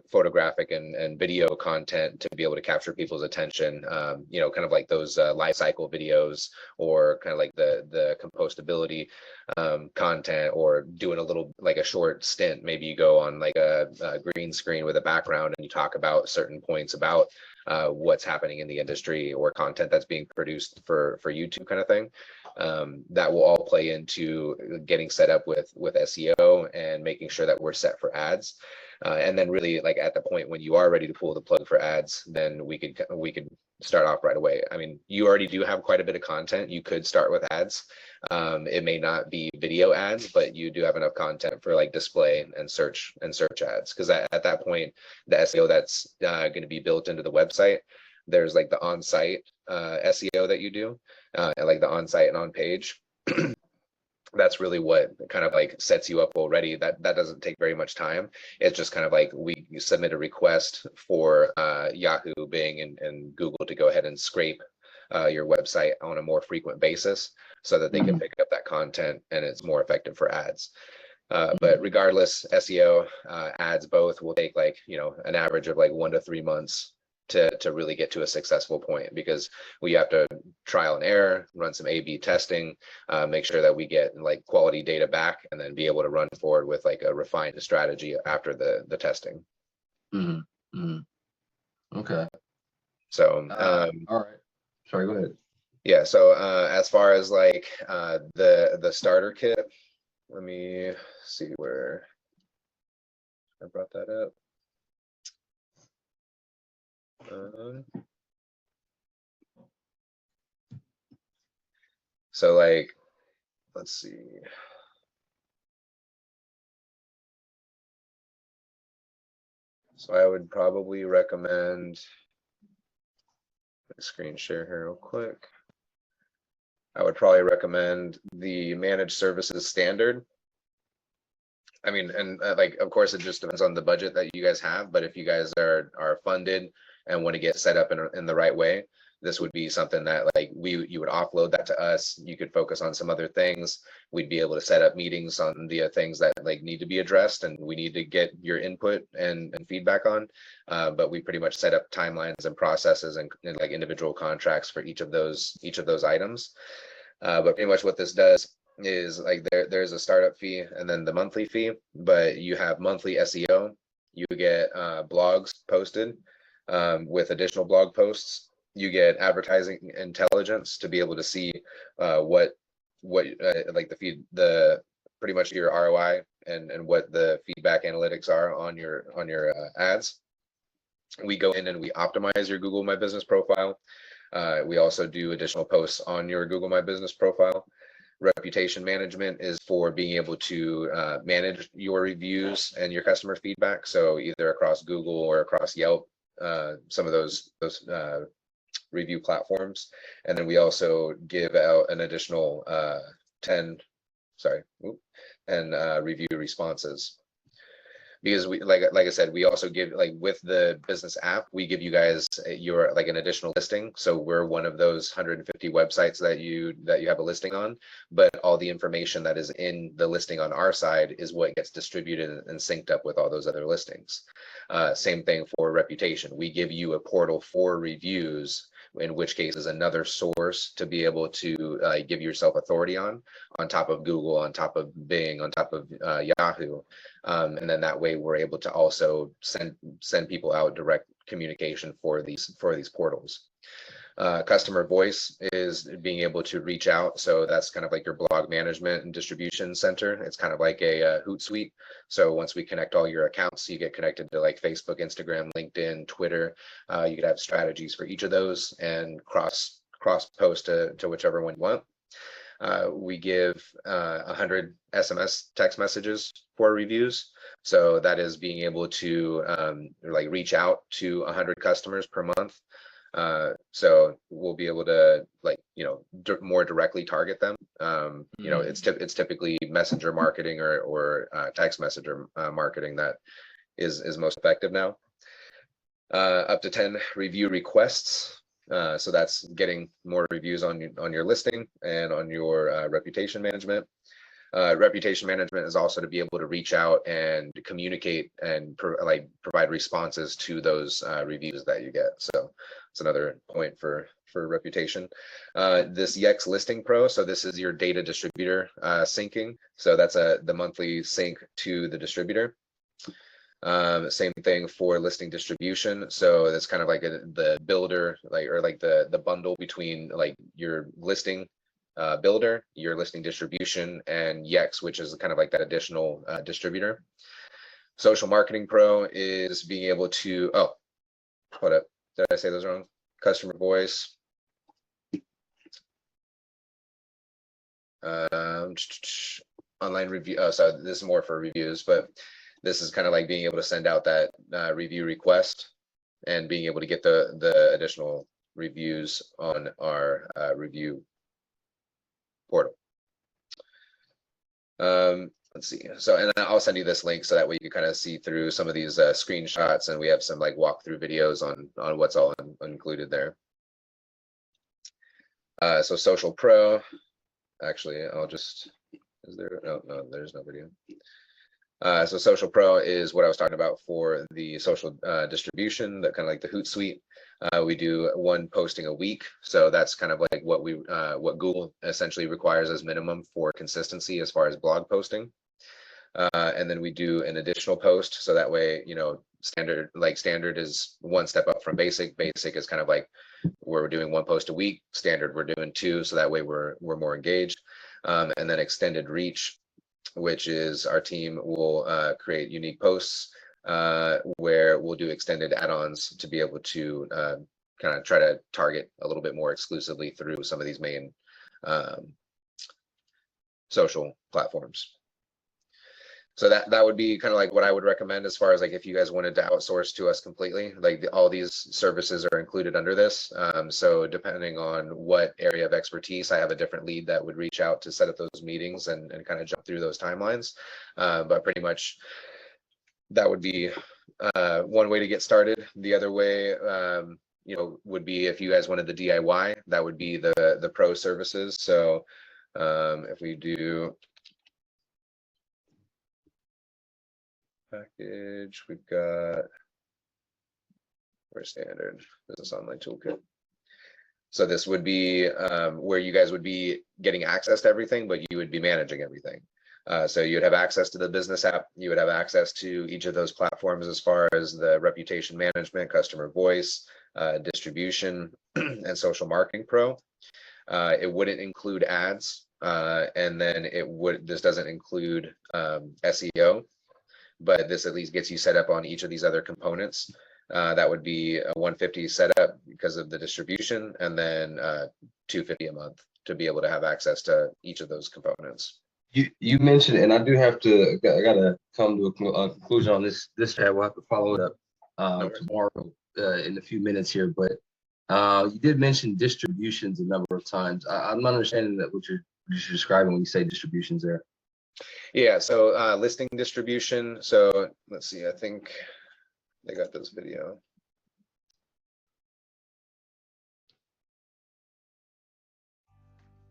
photographic and video content to be able to capture people's attention, kind of those life cycle videos, or kind of the compostability content, or doing a little like a short stint. Maybe you go on like a green screen with a background and you talk about certain points about what's happening in the industry, or content that's being produced for YouTube kind of thing. That will all play into getting set up with SEO and making sure that we're set for ads. And then really, like at the point when you are ready to pull the plug for ads, then we could start off right away. I mean, you already do have quite a bit of content. You could start with ads. It may not be video ads, but you do have enough content for like display and search ads. Because at that point, the SEO that's going to be built into the website, there's like the on-site SEO that you do, like the on-site and on-page. That's really what kind of like sets you up already. That doesn't take very much time. It's just kind of like you submit a request for Yahoo, Bing, and Google to go ahead and scrape your website on a more frequent basis, so that they can pick up that content and it's more effective for ads. But regardless, SEO, ads, both will take like, an average of like 1 to 3 months to really get to a successful point, because we have to trial and error, run some A/B testing, make sure that we get like quality data back, and then be able to run forward with like a refined strategy after the testing. Okay. So all right, sorry, go ahead. yeah, so as far as like the starter kit, let me see where I brought that up. So like, let's see. So I would probably recommend, screen share here real quick. I would probably recommend the managed services standard. I mean, and like, of course, it just depends on the budget that you guys have. But if you guys are funded and want to get set up in the right way, this would be something that like you would offload that to us. You could focus on some other things. We'd be able to set up meetings on the things that like need to be addressed and we need to get your input and feedback on. But we pretty much set up timelines and processes and like individual contracts for each of those items. But pretty much what this does is like there's a startup fee and then the monthly fee, but you have monthly SEO. You get blogs posted with additional blog posts. You get advertising intelligence to be able to see what like the pretty much your ROI and what the feedback analytics are on your ads. We go in and we optimize your Google My Business profile. We also do additional posts on your Google My Business profile. Reputation management is for being able to manage your reviews and your customer feedback. So either across Google or across Yelp, some of those review platforms. And then we also give out an additional 10 review responses. Because we like I said, we also give, like with the business app, we give you guys your like an additional listing. So we're one of those 150 websites that you have a listing on, but all the information that is in the listing on our side is what gets distributed and synced up with all those other listings. Same thing for reputation. We give you a portal for reviews, in which case is another source to be able to give yourself authority on top of Google, on top of Bing, on top of Yahoo. And then that way we're able to also send people out direct communication for these portals. Customer voice is being able to reach out. So that's kind of like your blog management and distribution center. It's kind of like a Hootsuite. So once we connect all your accounts, you get connected to like Facebook, Instagram, LinkedIn, Twitter. You could have strategies for each of those and cross post to whichever one you want. We give 100 SMS text messages for reviews. So that is being able to like reach out to 100 customers per month. So we'll be able to like, more directly target them. It's typically messenger marketing or text messenger marketing that is most effective now. Up to 10 review requests. So that's getting more reviews on your listing and on your reputation management. Reputation management is also to be able to reach out and communicate and provide responses to those reviews that you get. So it's another point for for reputation. This Yext Listing Pro, so this is your data distributor syncing. So that's the monthly sync to the distributor. Same thing for listing distribution. So that's kind of like the builder, or the bundle between like your listing builder, your listing distribution, and Yext, which is kind of like that additional distributor. Social Marketing Pro is being able to, oh, hold up, did I say those wrong? Customer voice. Online review. Oh, so this is more for reviews, but this is kind of like being able to send out that review request and being able to get the additional reviews on our review portal. Let's see. So, and I'll send you this link so that way you can kind of see through some of these screenshots, and we have some like walkthrough videos on what's all included there. So Social Pro, actually, I'll just, is there, no, there's no video. So Social Pro is what I was talking about for the social distribution, that kind of like the Hootsuite. We do one posting a week, so that's kind of like what Google essentially requires as minimum for consistency as far as blog posting. And then we do an additional post, so that way, you know, standard is one step up from basic. Basic is kind of like where we're doing one post a week. Standard, we're doing two, so that way we're more engaged. And then extended reach, which is our team will create unique posts where we'll do extended add-ons to be able to kind of try to target a little bit more exclusively through some of these main social platforms. So that would be kind of like what I would recommend as far as like if you guys wanted to outsource to us completely, like all these services are included under this. So depending on what area of expertise, I have a different lead that would reach out to set up those meetings and kind of jump through those timelines. But pretty much that would be one way to get started. The other way, you know, would be if you guys wanted the DIY, that would be the pro services. So if we do package, we've got our standard business online toolkit. So this would be where you guys would be getting access to everything, but you would be managing everything. So you'd have access to the business app, you would have access to each of those platforms as far as the reputation management, customer voice, distribution, and social marketing pro. It wouldn't include ads, and then this doesn't include SEO. But this at least gets you set up on each of these other components. That would be a $150 setup because of the distribution, and then $250 a month to be able to have access to each of those components. You mentioned, and I do have to, I gotta come to a conclusion on this chat. We'll have to follow it up tomorrow in a few minutes here. But you did mention distributions a number of times. I'm not understanding that what you're describing when you say distributions there. Yeah, so listing distribution. So let's see, I think they got this video.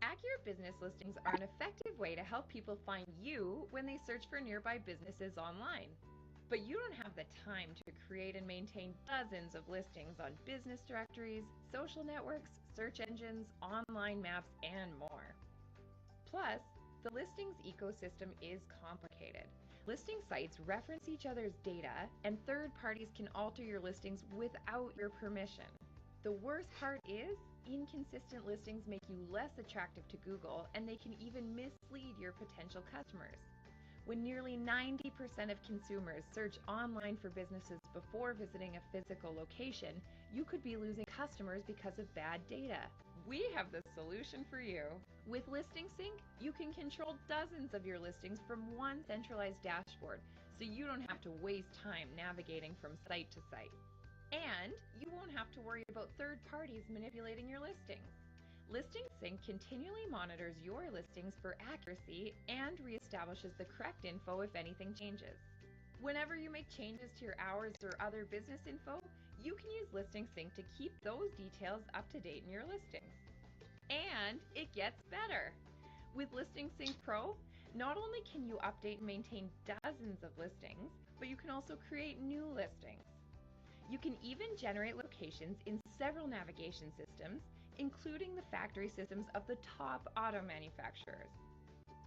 Accurate business listings are an effective way to help people find you when they search for nearby businesses online. But you don't have the time to create and maintain dozens of listings on business directories, social networks, search engines, online maps, and more. Plus, the listings ecosystem is complicated. Listing sites reference each other's data, and third parties can alter your listings without your permission. The worst part is, inconsistent listings make you less attractive to Google, and they can even mislead your potential customers. When nearly 90% of consumers search online for businesses before visiting a physical location, you could be losing customers because of bad data. We have the solution for you. With Listing Sync, you can control dozens of your listings from one centralized dashboard, so you don't have to waste time navigating from site to site. And you won't have to worry about third parties manipulating your listings. Listing Sync continually monitors your listings for accuracy and reestablishes the correct info if anything changes. Whenever you make changes to your hours or other business info, you can use Listing Sync to keep those details up to date in your listings. And it gets better. With Listing Sync Pro, not only can you update and maintain dozens of listings, but you can also create new listings. You can even generate locations in several navigation systems, including the factory systems of the top auto manufacturers.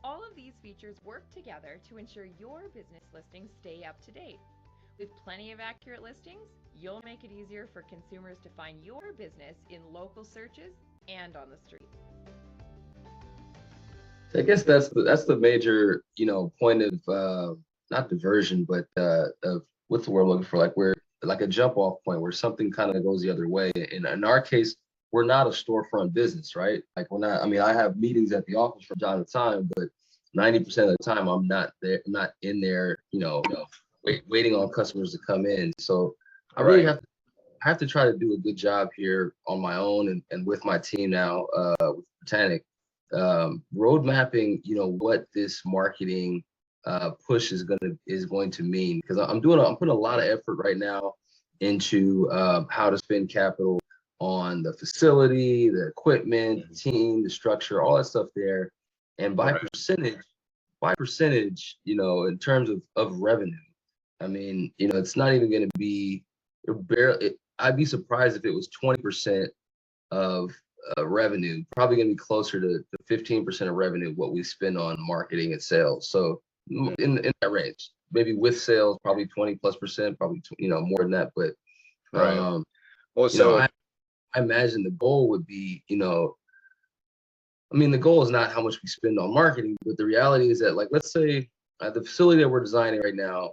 All of these features work together to ensure your business listings stay up to date. With plenty of accurate listings, you'll make it easier for consumers to find your business in local searches and on the street. I guess that's the major, point of not diversion, but of what's the word I'm looking for? Like we're like a jump off point where something kind of goes the other way. In our case, we're not a storefront business, right? Like we're not. I mean, I have meetings at the office from time to time, but 90% of the time I'm not there, not in there, waiting on customers to come in. So I really have to try to do a good job here on my own and with my team now with Botanic, road mapping, what this marketing push is going to mean, because I'm putting a lot of effort right now into how to spend capital on the facility, the equipment, the team, the structure, all that stuff there, and by percentage, in terms of revenue. I mean, it's not even going to be barely. I'd be surprised if it was 20% of revenue. Probably going to be closer to 15% of revenue what we spend on marketing and sales. So in that range, maybe with sales, probably 20+%, probably more than that. But I imagine the goal would be, I mean, the goal is not how much we spend on marketing, but the reality is that, like, let's say the facility that we're designing right now,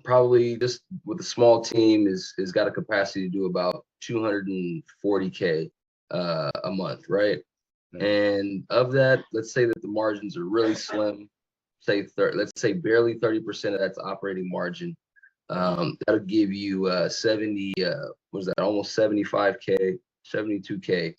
probably just with a small team is got a capacity to do about 240K a month, right? And of that, let's say that the margins are really slim, let's say barely 30% of that's operating margin. That'll give you 70, what is that, almost 75K, 72K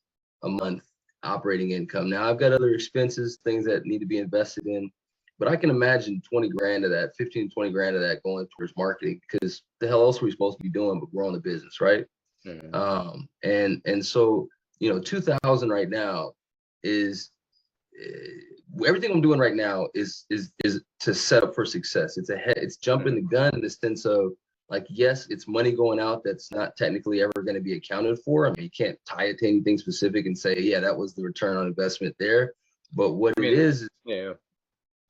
a month operating income. Now I've got other expenses, things that need to be invested in, but I can imagine 20 grand of that, 15, 20 grand of that going towards marketing, because the hell else are we supposed to be doing but growing the business, right? And so, 2000 right now is everything I'm doing right now is to set up for success. It's jumping the gun in the sense of, like, yes, it's money going out that's not technically ever going to be accounted for. I mean, you can't tie it to anything specific and say, yeah, that was the return on investment there. But what it is, I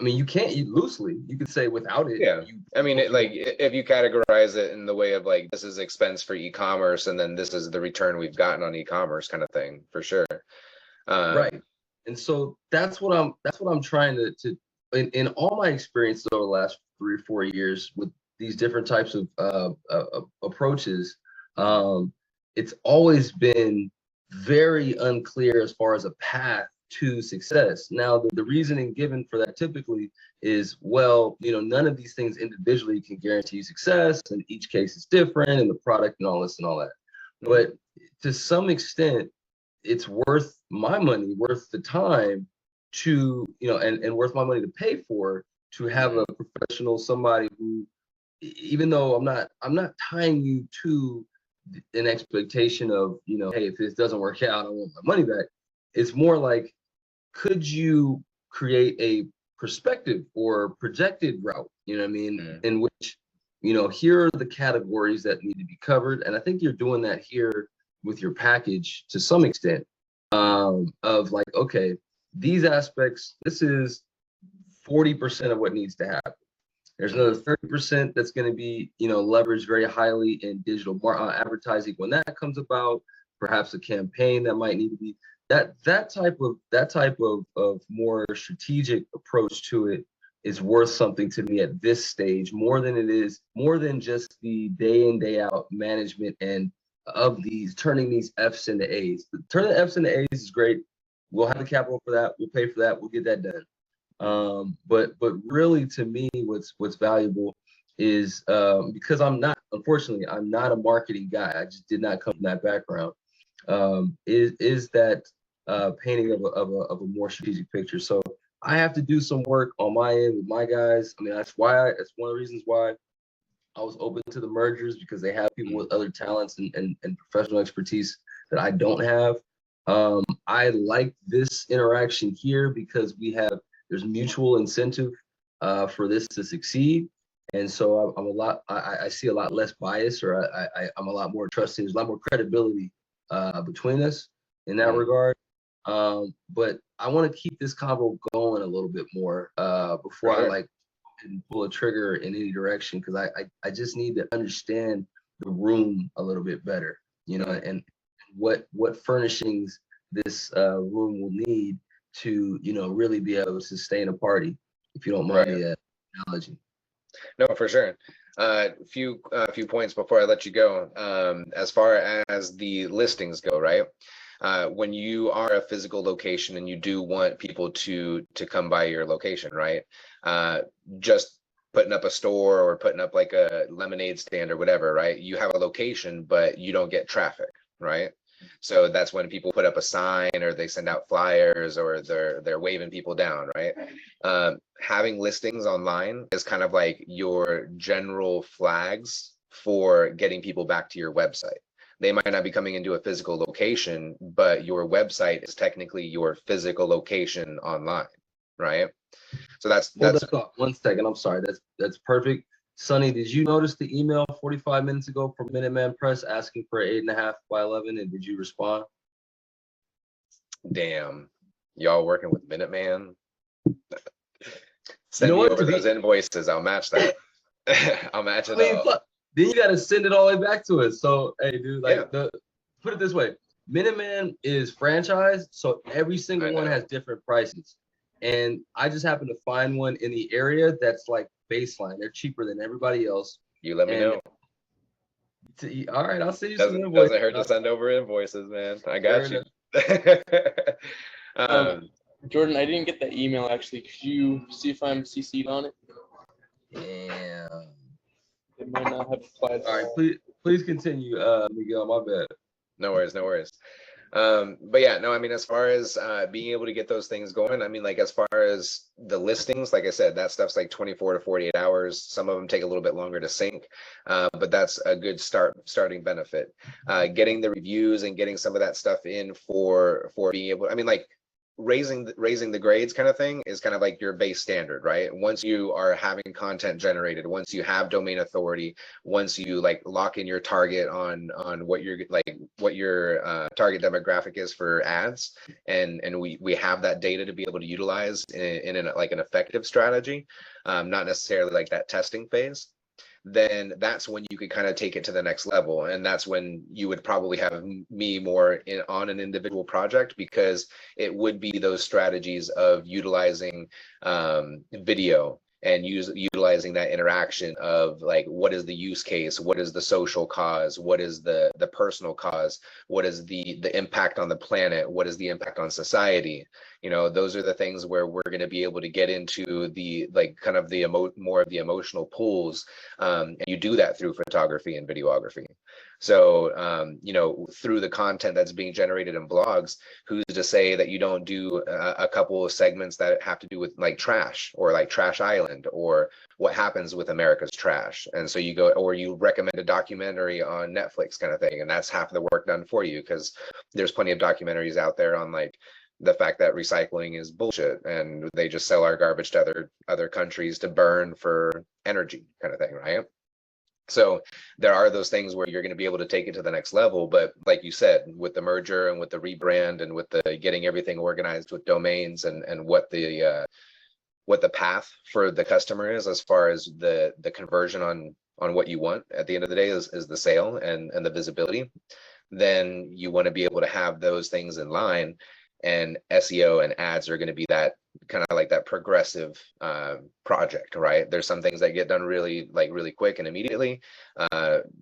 mean, you can't, loosely, you could say without it. Yeah. I mean, if you categorize it in the way of, like, this is expense for e-commerce, and then this is the return we've gotten on e-commerce kind of thing, for sure. Right. And so that's what I'm trying to in all my experiences over the last 3 or 4 years with these different types of approaches, it's always been very unclear as far as a path to success. Now, the reasoning given for that typically is, well, none of these things individually can guarantee success, and each case is different, and the product and all this and all that. But to some extent, it's worth my money, worth the time to, and worth my money to pay for, to have a professional, somebody who, even though I'm not tying you to an expectation of, hey, if this doesn't work out, I want my money back. It's more like, could you create a perspective or projected route, in which, here are the categories that need to be covered. And I think you're doing that here with your package to some extent, of like, okay, these aspects, this is 40% of what needs to happen. There's another 30% that's going to be, leveraged very highly in digital advertising when that comes about. Perhaps a campaign that might need to be that type of more strategic approach to it is worth something to me at this stage, more than just the day in, day out management and of turning these F's into A's. Turning the F's into A's is great. We'll have the capital for that. We'll pay for that. We'll get that done. But really, to me, what's valuable is, because unfortunately, I'm not a marketing guy. I just did not come from that background. Is that painting of a more strategic picture. So I have to do some work on my end with my guys. I mean, that's one of the reasons why I was open to the mergers, because they have people with other talents and professional expertise that I don't have. I like this interaction here because there's mutual incentive for this to succeed. And so I see a lot less bias, or I'm a lot more trusting. There's a lot more credibility between us in that regard. But I want to keep this convo going a little bit more before I like and pull a trigger in any direction, because I just need to understand the room a little bit better, you know, and what furnishings this room will need to, you know, really be able to sustain a party, if you don't mind the analogy. No, for sure. Few points before I let you go. As far as the listings go, right? When you are a physical location and you do want people to come by your location, right? Just putting up a store or putting up like a lemonade stand or whatever, right? You have a location, but you don't get traffic, right? So that's when people put up a sign or they send out flyers or they're waving people down, right? Having listings online is kind of like your general flags for getting people back to your website. They might not be coming into a physical location, but your website is technically your physical location online, right? So that's Hold that thought 1 second. I'm sorry. That's perfect. Sonny, did you notice the email 45 minutes ago from Minuteman Press asking for 8.5 by 11, and did you respond? Damn, y'all working with Minuteman? Send me over those invoices. I'll match that. I'll match it up. Then you got to send it all the way back to us. So, hey, dude, like put it this way: Minuteman is franchised, so every single one has different prices. And I just happened to find one in the area that's like baseline. They're cheaper than everybody else. You let me know. All right, I'll send you some invoices. Doesn't hurt to send over invoices, man. I got you. Jordan, I didn't get that email actually. Could you see if I'm CC'd on it? Yeah. It might not have applied. All right, please continue, Miguel. My bad. No worries, no worries. But yeah, no, I mean, as far as being able to get those things going, I mean, like as far as the listings, like I said, that stuff's like 24 to 48 hours. Some of them take a little bit longer to sync, but that's a good starting benefit. Getting the reviews and getting some of that stuff in for being able, I mean, like raising the grades kind of thing is kind of like your base standard, right? Once you are having content generated, once you have domain authority, once you like lock in your target on what your target demographic is for ads, and we have that data to be able to utilize in an effective strategy, not necessarily like that testing phase, then that's when you could kind of take it to the next level. And that's when you would probably have me more on an individual project, because it would be those strategies of utilizing video and utilizing that interaction of like, what is the use case? What is the social cause? What is the personal cause? What is the impact on the planet? What is the impact on society? You know, those are the things where we're going to be able to get into the like kind of the more of the emotional pools. And you do that through photography and videography. So, you know, through the content that's being generated in blogs, who's to say that you don't do a couple of segments that have to do with like trash or like Trash Island or what happens with America's trash. And so you go, or you recommend a documentary on Netflix kind of thing. And that's half the work done for you, because there's plenty of documentaries out there on like the fact that recycling is bullshit and they just sell our garbage to other countries to burn for energy kind of thing, right? So there are those things where you're going to be able to take it to the next level. But like you said, with the merger and with the rebrand and with the getting everything organized with domains and what the path for the customer is, as far as the conversion on what you want at the end of the day is the sale and the visibility, then you want to be able to have those things in line. And SEO and ads are going to be that kind of like that progressive project, right? There's some things that get done really quick and immediately.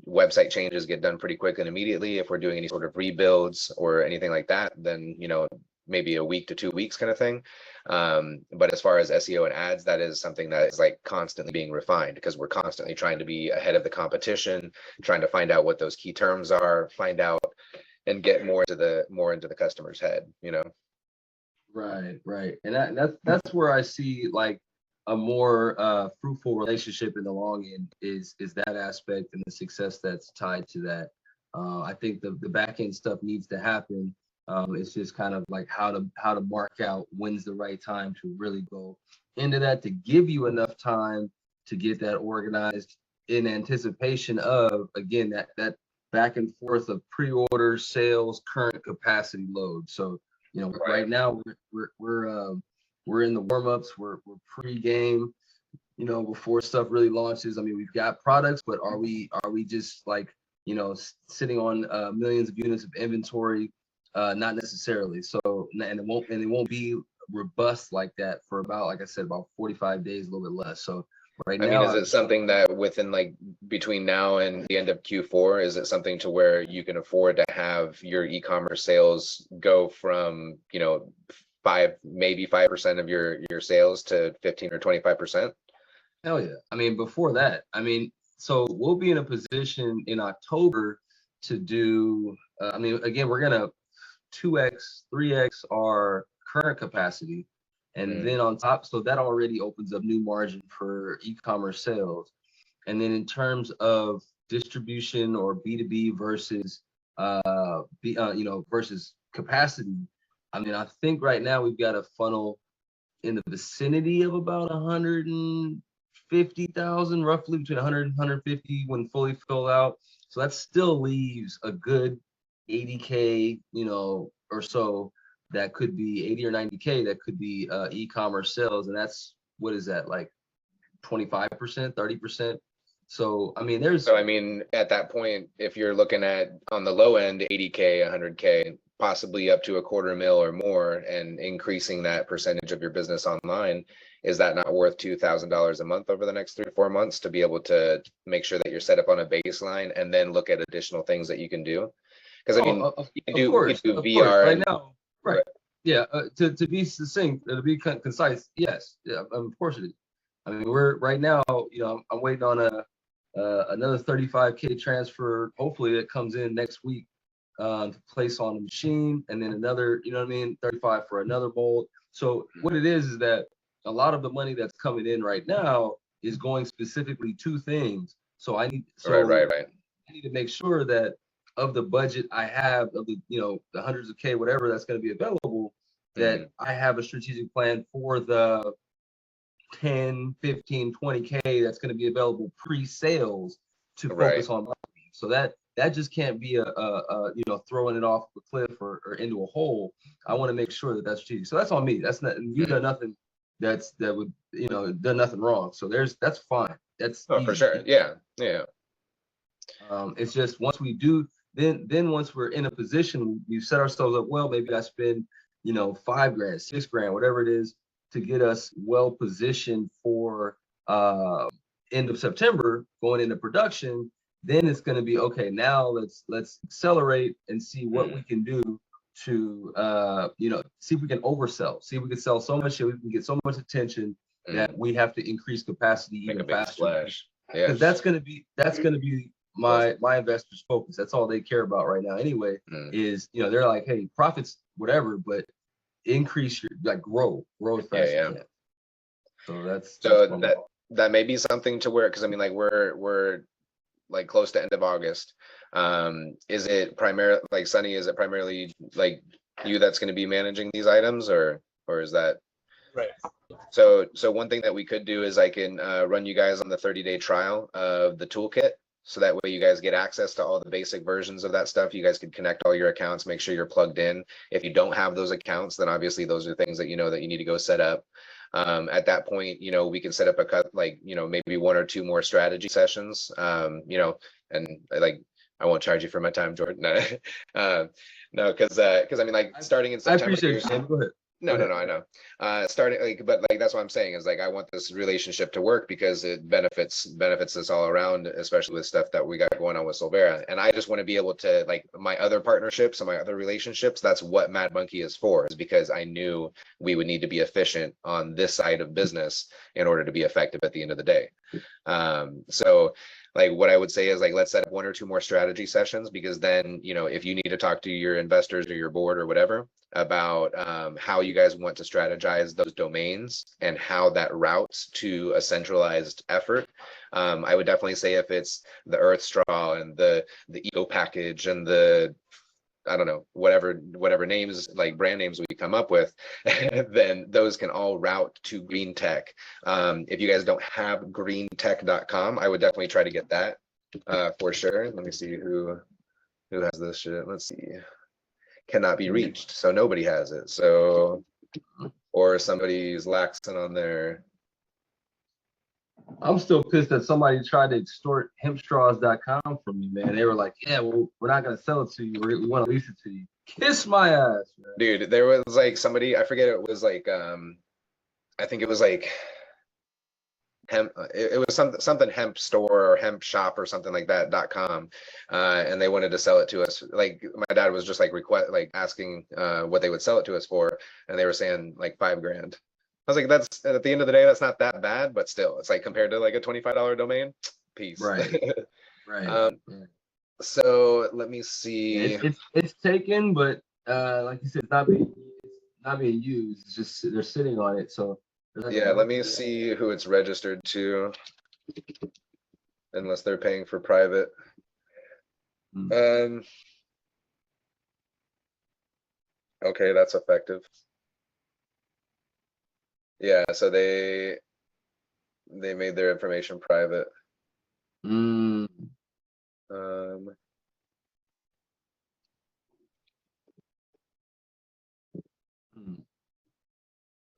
Website changes get done pretty quick and immediately. If we're doing any sort of rebuilds or anything like that, then, you know, maybe a week to 2 weeks kind of thing. But as far as SEO and ads, that is something that is like constantly being refined, because we're constantly trying to be ahead of the competition, trying to find out what those key terms are, find out and get more into the customer's head, you know? Right. And that's where I see like a more fruitful relationship in the long end is that aspect and the success that's tied to that. I think the back end stuff needs to happen. It's just kind of like how to mark out when's the right time to really go into that, to give you enough time to get that organized in anticipation of, again, that back and forth of pre-order, sales, current capacity load. So, you know, right now we're in the warm-ups, we're pre-game, you know, before stuff really launches. I mean, we've got products, but are we just like, you know, sitting on millions of units of inventory? Not necessarily. So, and it won't be robust like that for about, like I said, about 45 days, a little bit less. So right I now, mean, is it something that within like between now and the end of Q4, is it something to where you can afford to have your e-commerce sales go from, you know, maybe 5% of your sales to 15 or 25%? hell yeah. I mean, before that, I mean, so we'll be in a position in October to do, I mean, again, we're gonna 2x, 3x our current capacity. And then on top, so that already opens up new margin for e-commerce sales. And then in terms of distribution or B2B versus you know, versus capacity, I mean, I think right now we've got a funnel in the vicinity of about 150,000, roughly between 100 and 150 when fully filled out. So that still leaves a good 80K, you know, or so that could be 80 or 90K that could be e-commerce sales. And that's, what is that, like 25%, 30%? So, I mean, So, I mean, at that point, if you're looking at on the low end, 80K, 100K, possibly up to $250,000 or more, and increasing that percentage of your business online, is that not worth $2,000 a month over the next 3 or 4 months to be able to make sure that you're set up on a baseline and then look at additional things that you can do? Because I mean, you can do VR right now, right? Yeah, to be succinct, to be concise, yes, yeah, of course it is. I mean, we're right now, you know, I'm waiting on another 35K transfer, hopefully that comes in next week, to place on the machine, and then another, you know what I mean, 35 for another mold. So what it is that a lot of the money that's coming in right now is going specifically to things. So I need, I need to make sure that of the budget I have, of the, you know, the hundreds of K, whatever that's going to be available, that I have a strategic plan for the 10, 15, 20K that's going to be available pre-sales to focus on marketing. So that just can't be a you know, throwing it off a cliff or into a hole. I want to make sure that that's strategic. So that's on me. That's not, you've done nothing that would, you know, done nothing wrong. So that's fine. That's for sure. Yeah. It's just once we do, then once we're in a position, we've set ourselves up well, maybe I spend, you know, $5 grand, $6 grand, whatever it is, to get us well positioned for end of September going into production. Then it's going to be okay. Now let's accelerate and see what we can do to you know, see if we can oversell, see if we can sell so much, we can get so much attention that we have to increase capacity even faster. Because that's going to be my investors' focus. That's all they care about right now anyway, is, you know, they're like, hey, profits, whatever, but increase your, like, grow as fast as you can. So that's that may be something to where, because I mean, like we're like close to end of August. Is it primarily, like, Sonny, is it primarily like you that's going to be managing these items, or is that right? So one thing that we could do is I can run you guys on the 30-day trial of the toolkit. So that way you guys get access to all the basic versions of that stuff. You guys can connect all your accounts, make sure you're plugged in. If you don't have those accounts, then obviously those are things that you know that you need to go set up. At that point, you know, we can set up you know, maybe 1 or 2 more strategy sessions, you know, and like, I won't charge you for my time, Jordan. No, because I mean, like, starting in September. I appreciate it, Sam. Go ahead. No, I know. Starting, like, but like, that's what I'm saying is, like, I want this relationship to work because it benefits us all around, especially with stuff that we got going on with Solvera. And I just want to be able to, like, my other partnerships and my other relationships, that's what Mad Monkey is for, is because I knew we would need to be efficient on this side of business in order to be effective at the end of the day. So, like, what I would say is, like, let's set up 1 or 2 more strategy sessions, because then, you know, if you need to talk to your investors or your board or whatever about how you guys want to strategize those domains and how that routes to a centralized effort, I would definitely say if it's the EarthStraw and the Eco package and the, I don't know, whatever names, like brand names we come up with, then those can all route to GreenTek. If you guys don't have greentek.com, I would definitely try to get that for sure. Let me see who Who has this shit? Let's see. Cannot be reached, so nobody has it. So, or somebody's laxing on their. I'm still pissed that somebody tried to extort hempstraws.com from me, man. They were like, yeah, well, we're not going to sell it to you. We want to lease it to you. Kiss my ass, man. Dude, there was like somebody, I forget, it was like, I think it was like hemp, it was something hemp store or hemp shop or something like that .com, and they wanted to sell it to us. Like my dad was just like asking what they would sell it to us for, and they were saying like $5,000. I was like, that's, at the end of the day, that's not that bad, but still, it's like compared to like a $25 domain, peace. Right. Right. So let me see. It's taken, but like you said, it's not being used. It's just they're sitting on it. So yeah, let me see who it's registered to, unless they're paying for private. Okay, that's effective. Yeah, so they made their information private. Let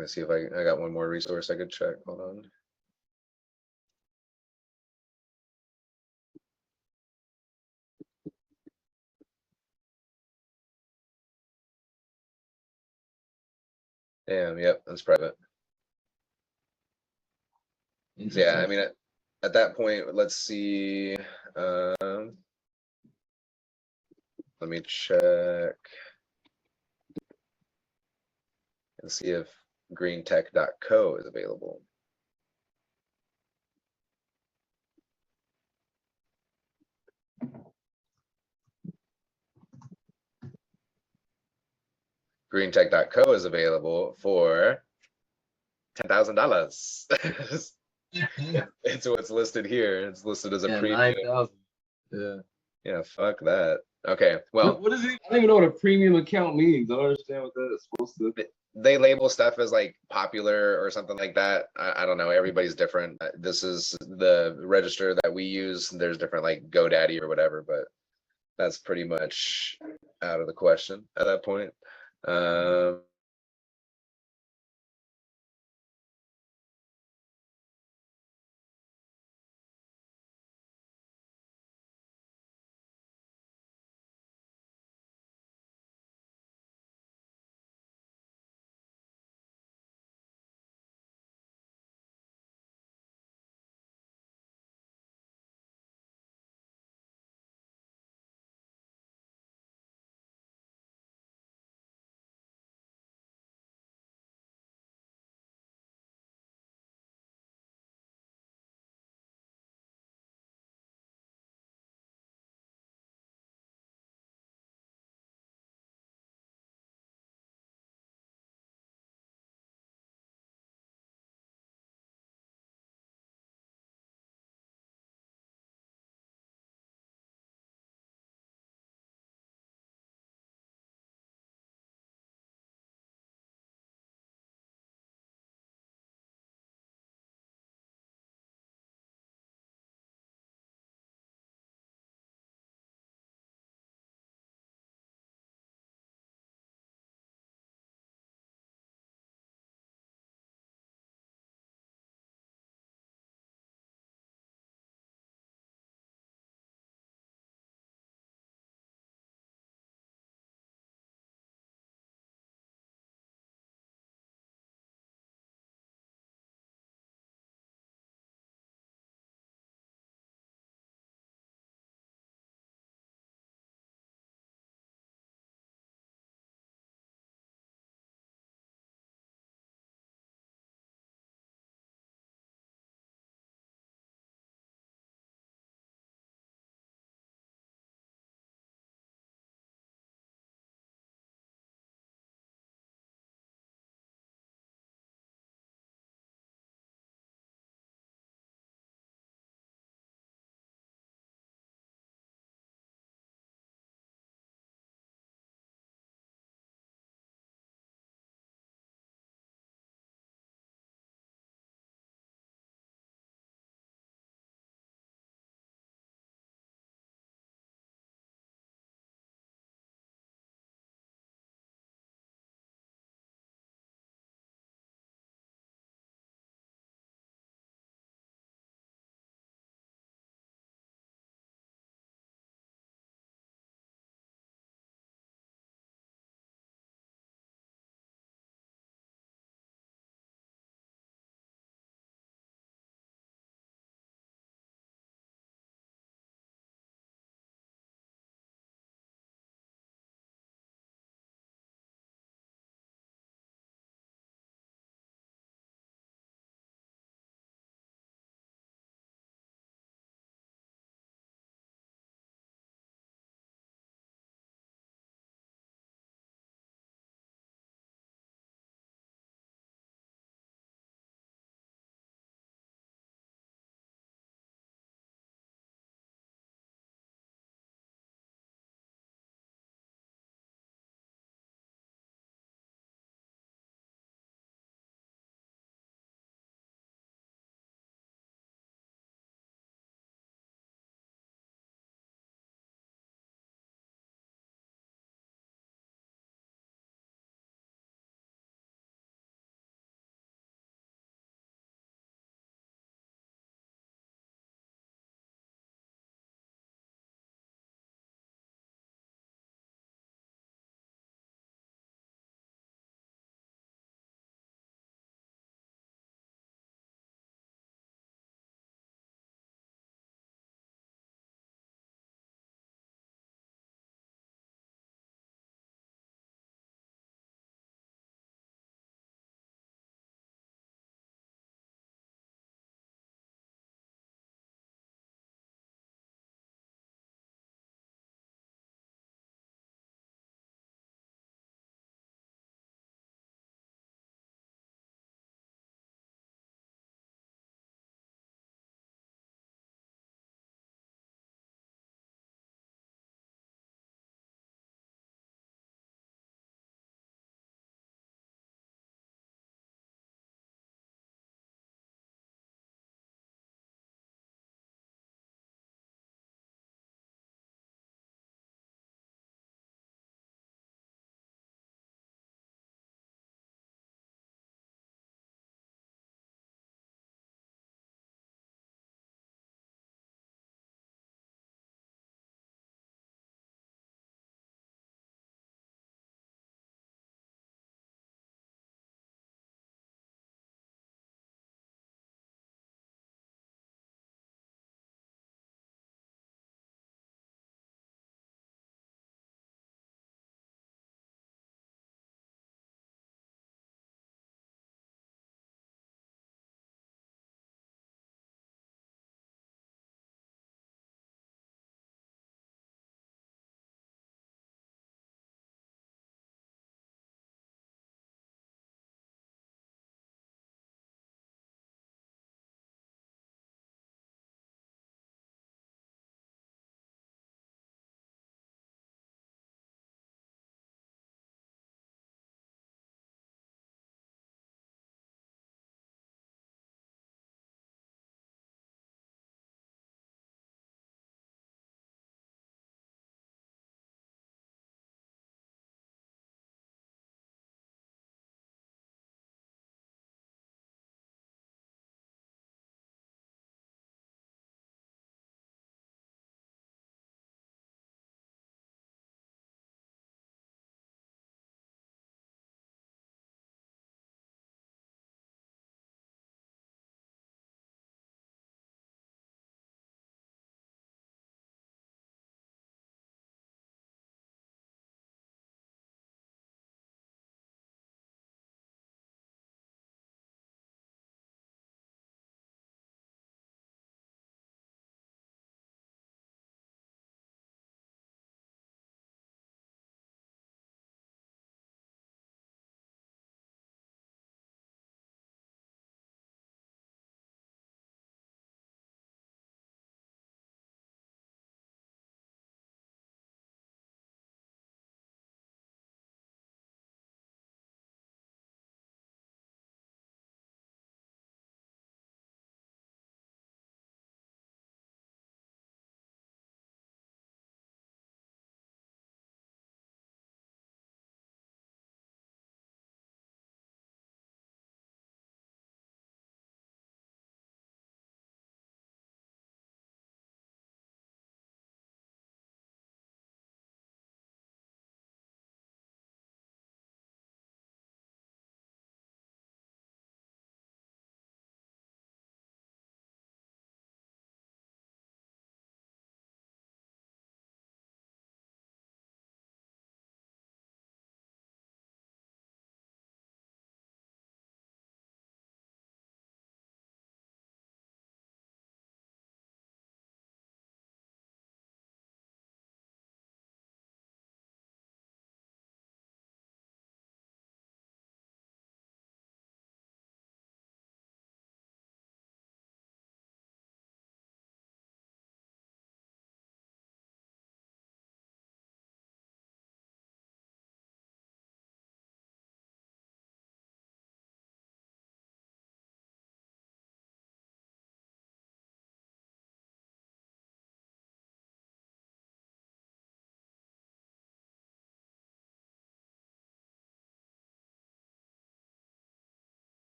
me see if I got one more resource I could check. Hold on. Damn, yep, that's private. Yeah, I mean, at that point, let's see. Let me check and see if GreenTek.co is available. GreenTek.co is available for $10,000. It's what's listed here. It's listed as a premium. 9,000. Yeah. Yeah, fuck that. Okay, well, what is it? I don't even know what a premium account means. I don't understand what that is supposed to be. They label stuff as like popular or something like that. I don't know. Everybody's different. This is the register that we use. There's different like GoDaddy or whatever, but that's pretty much out of the question at that point.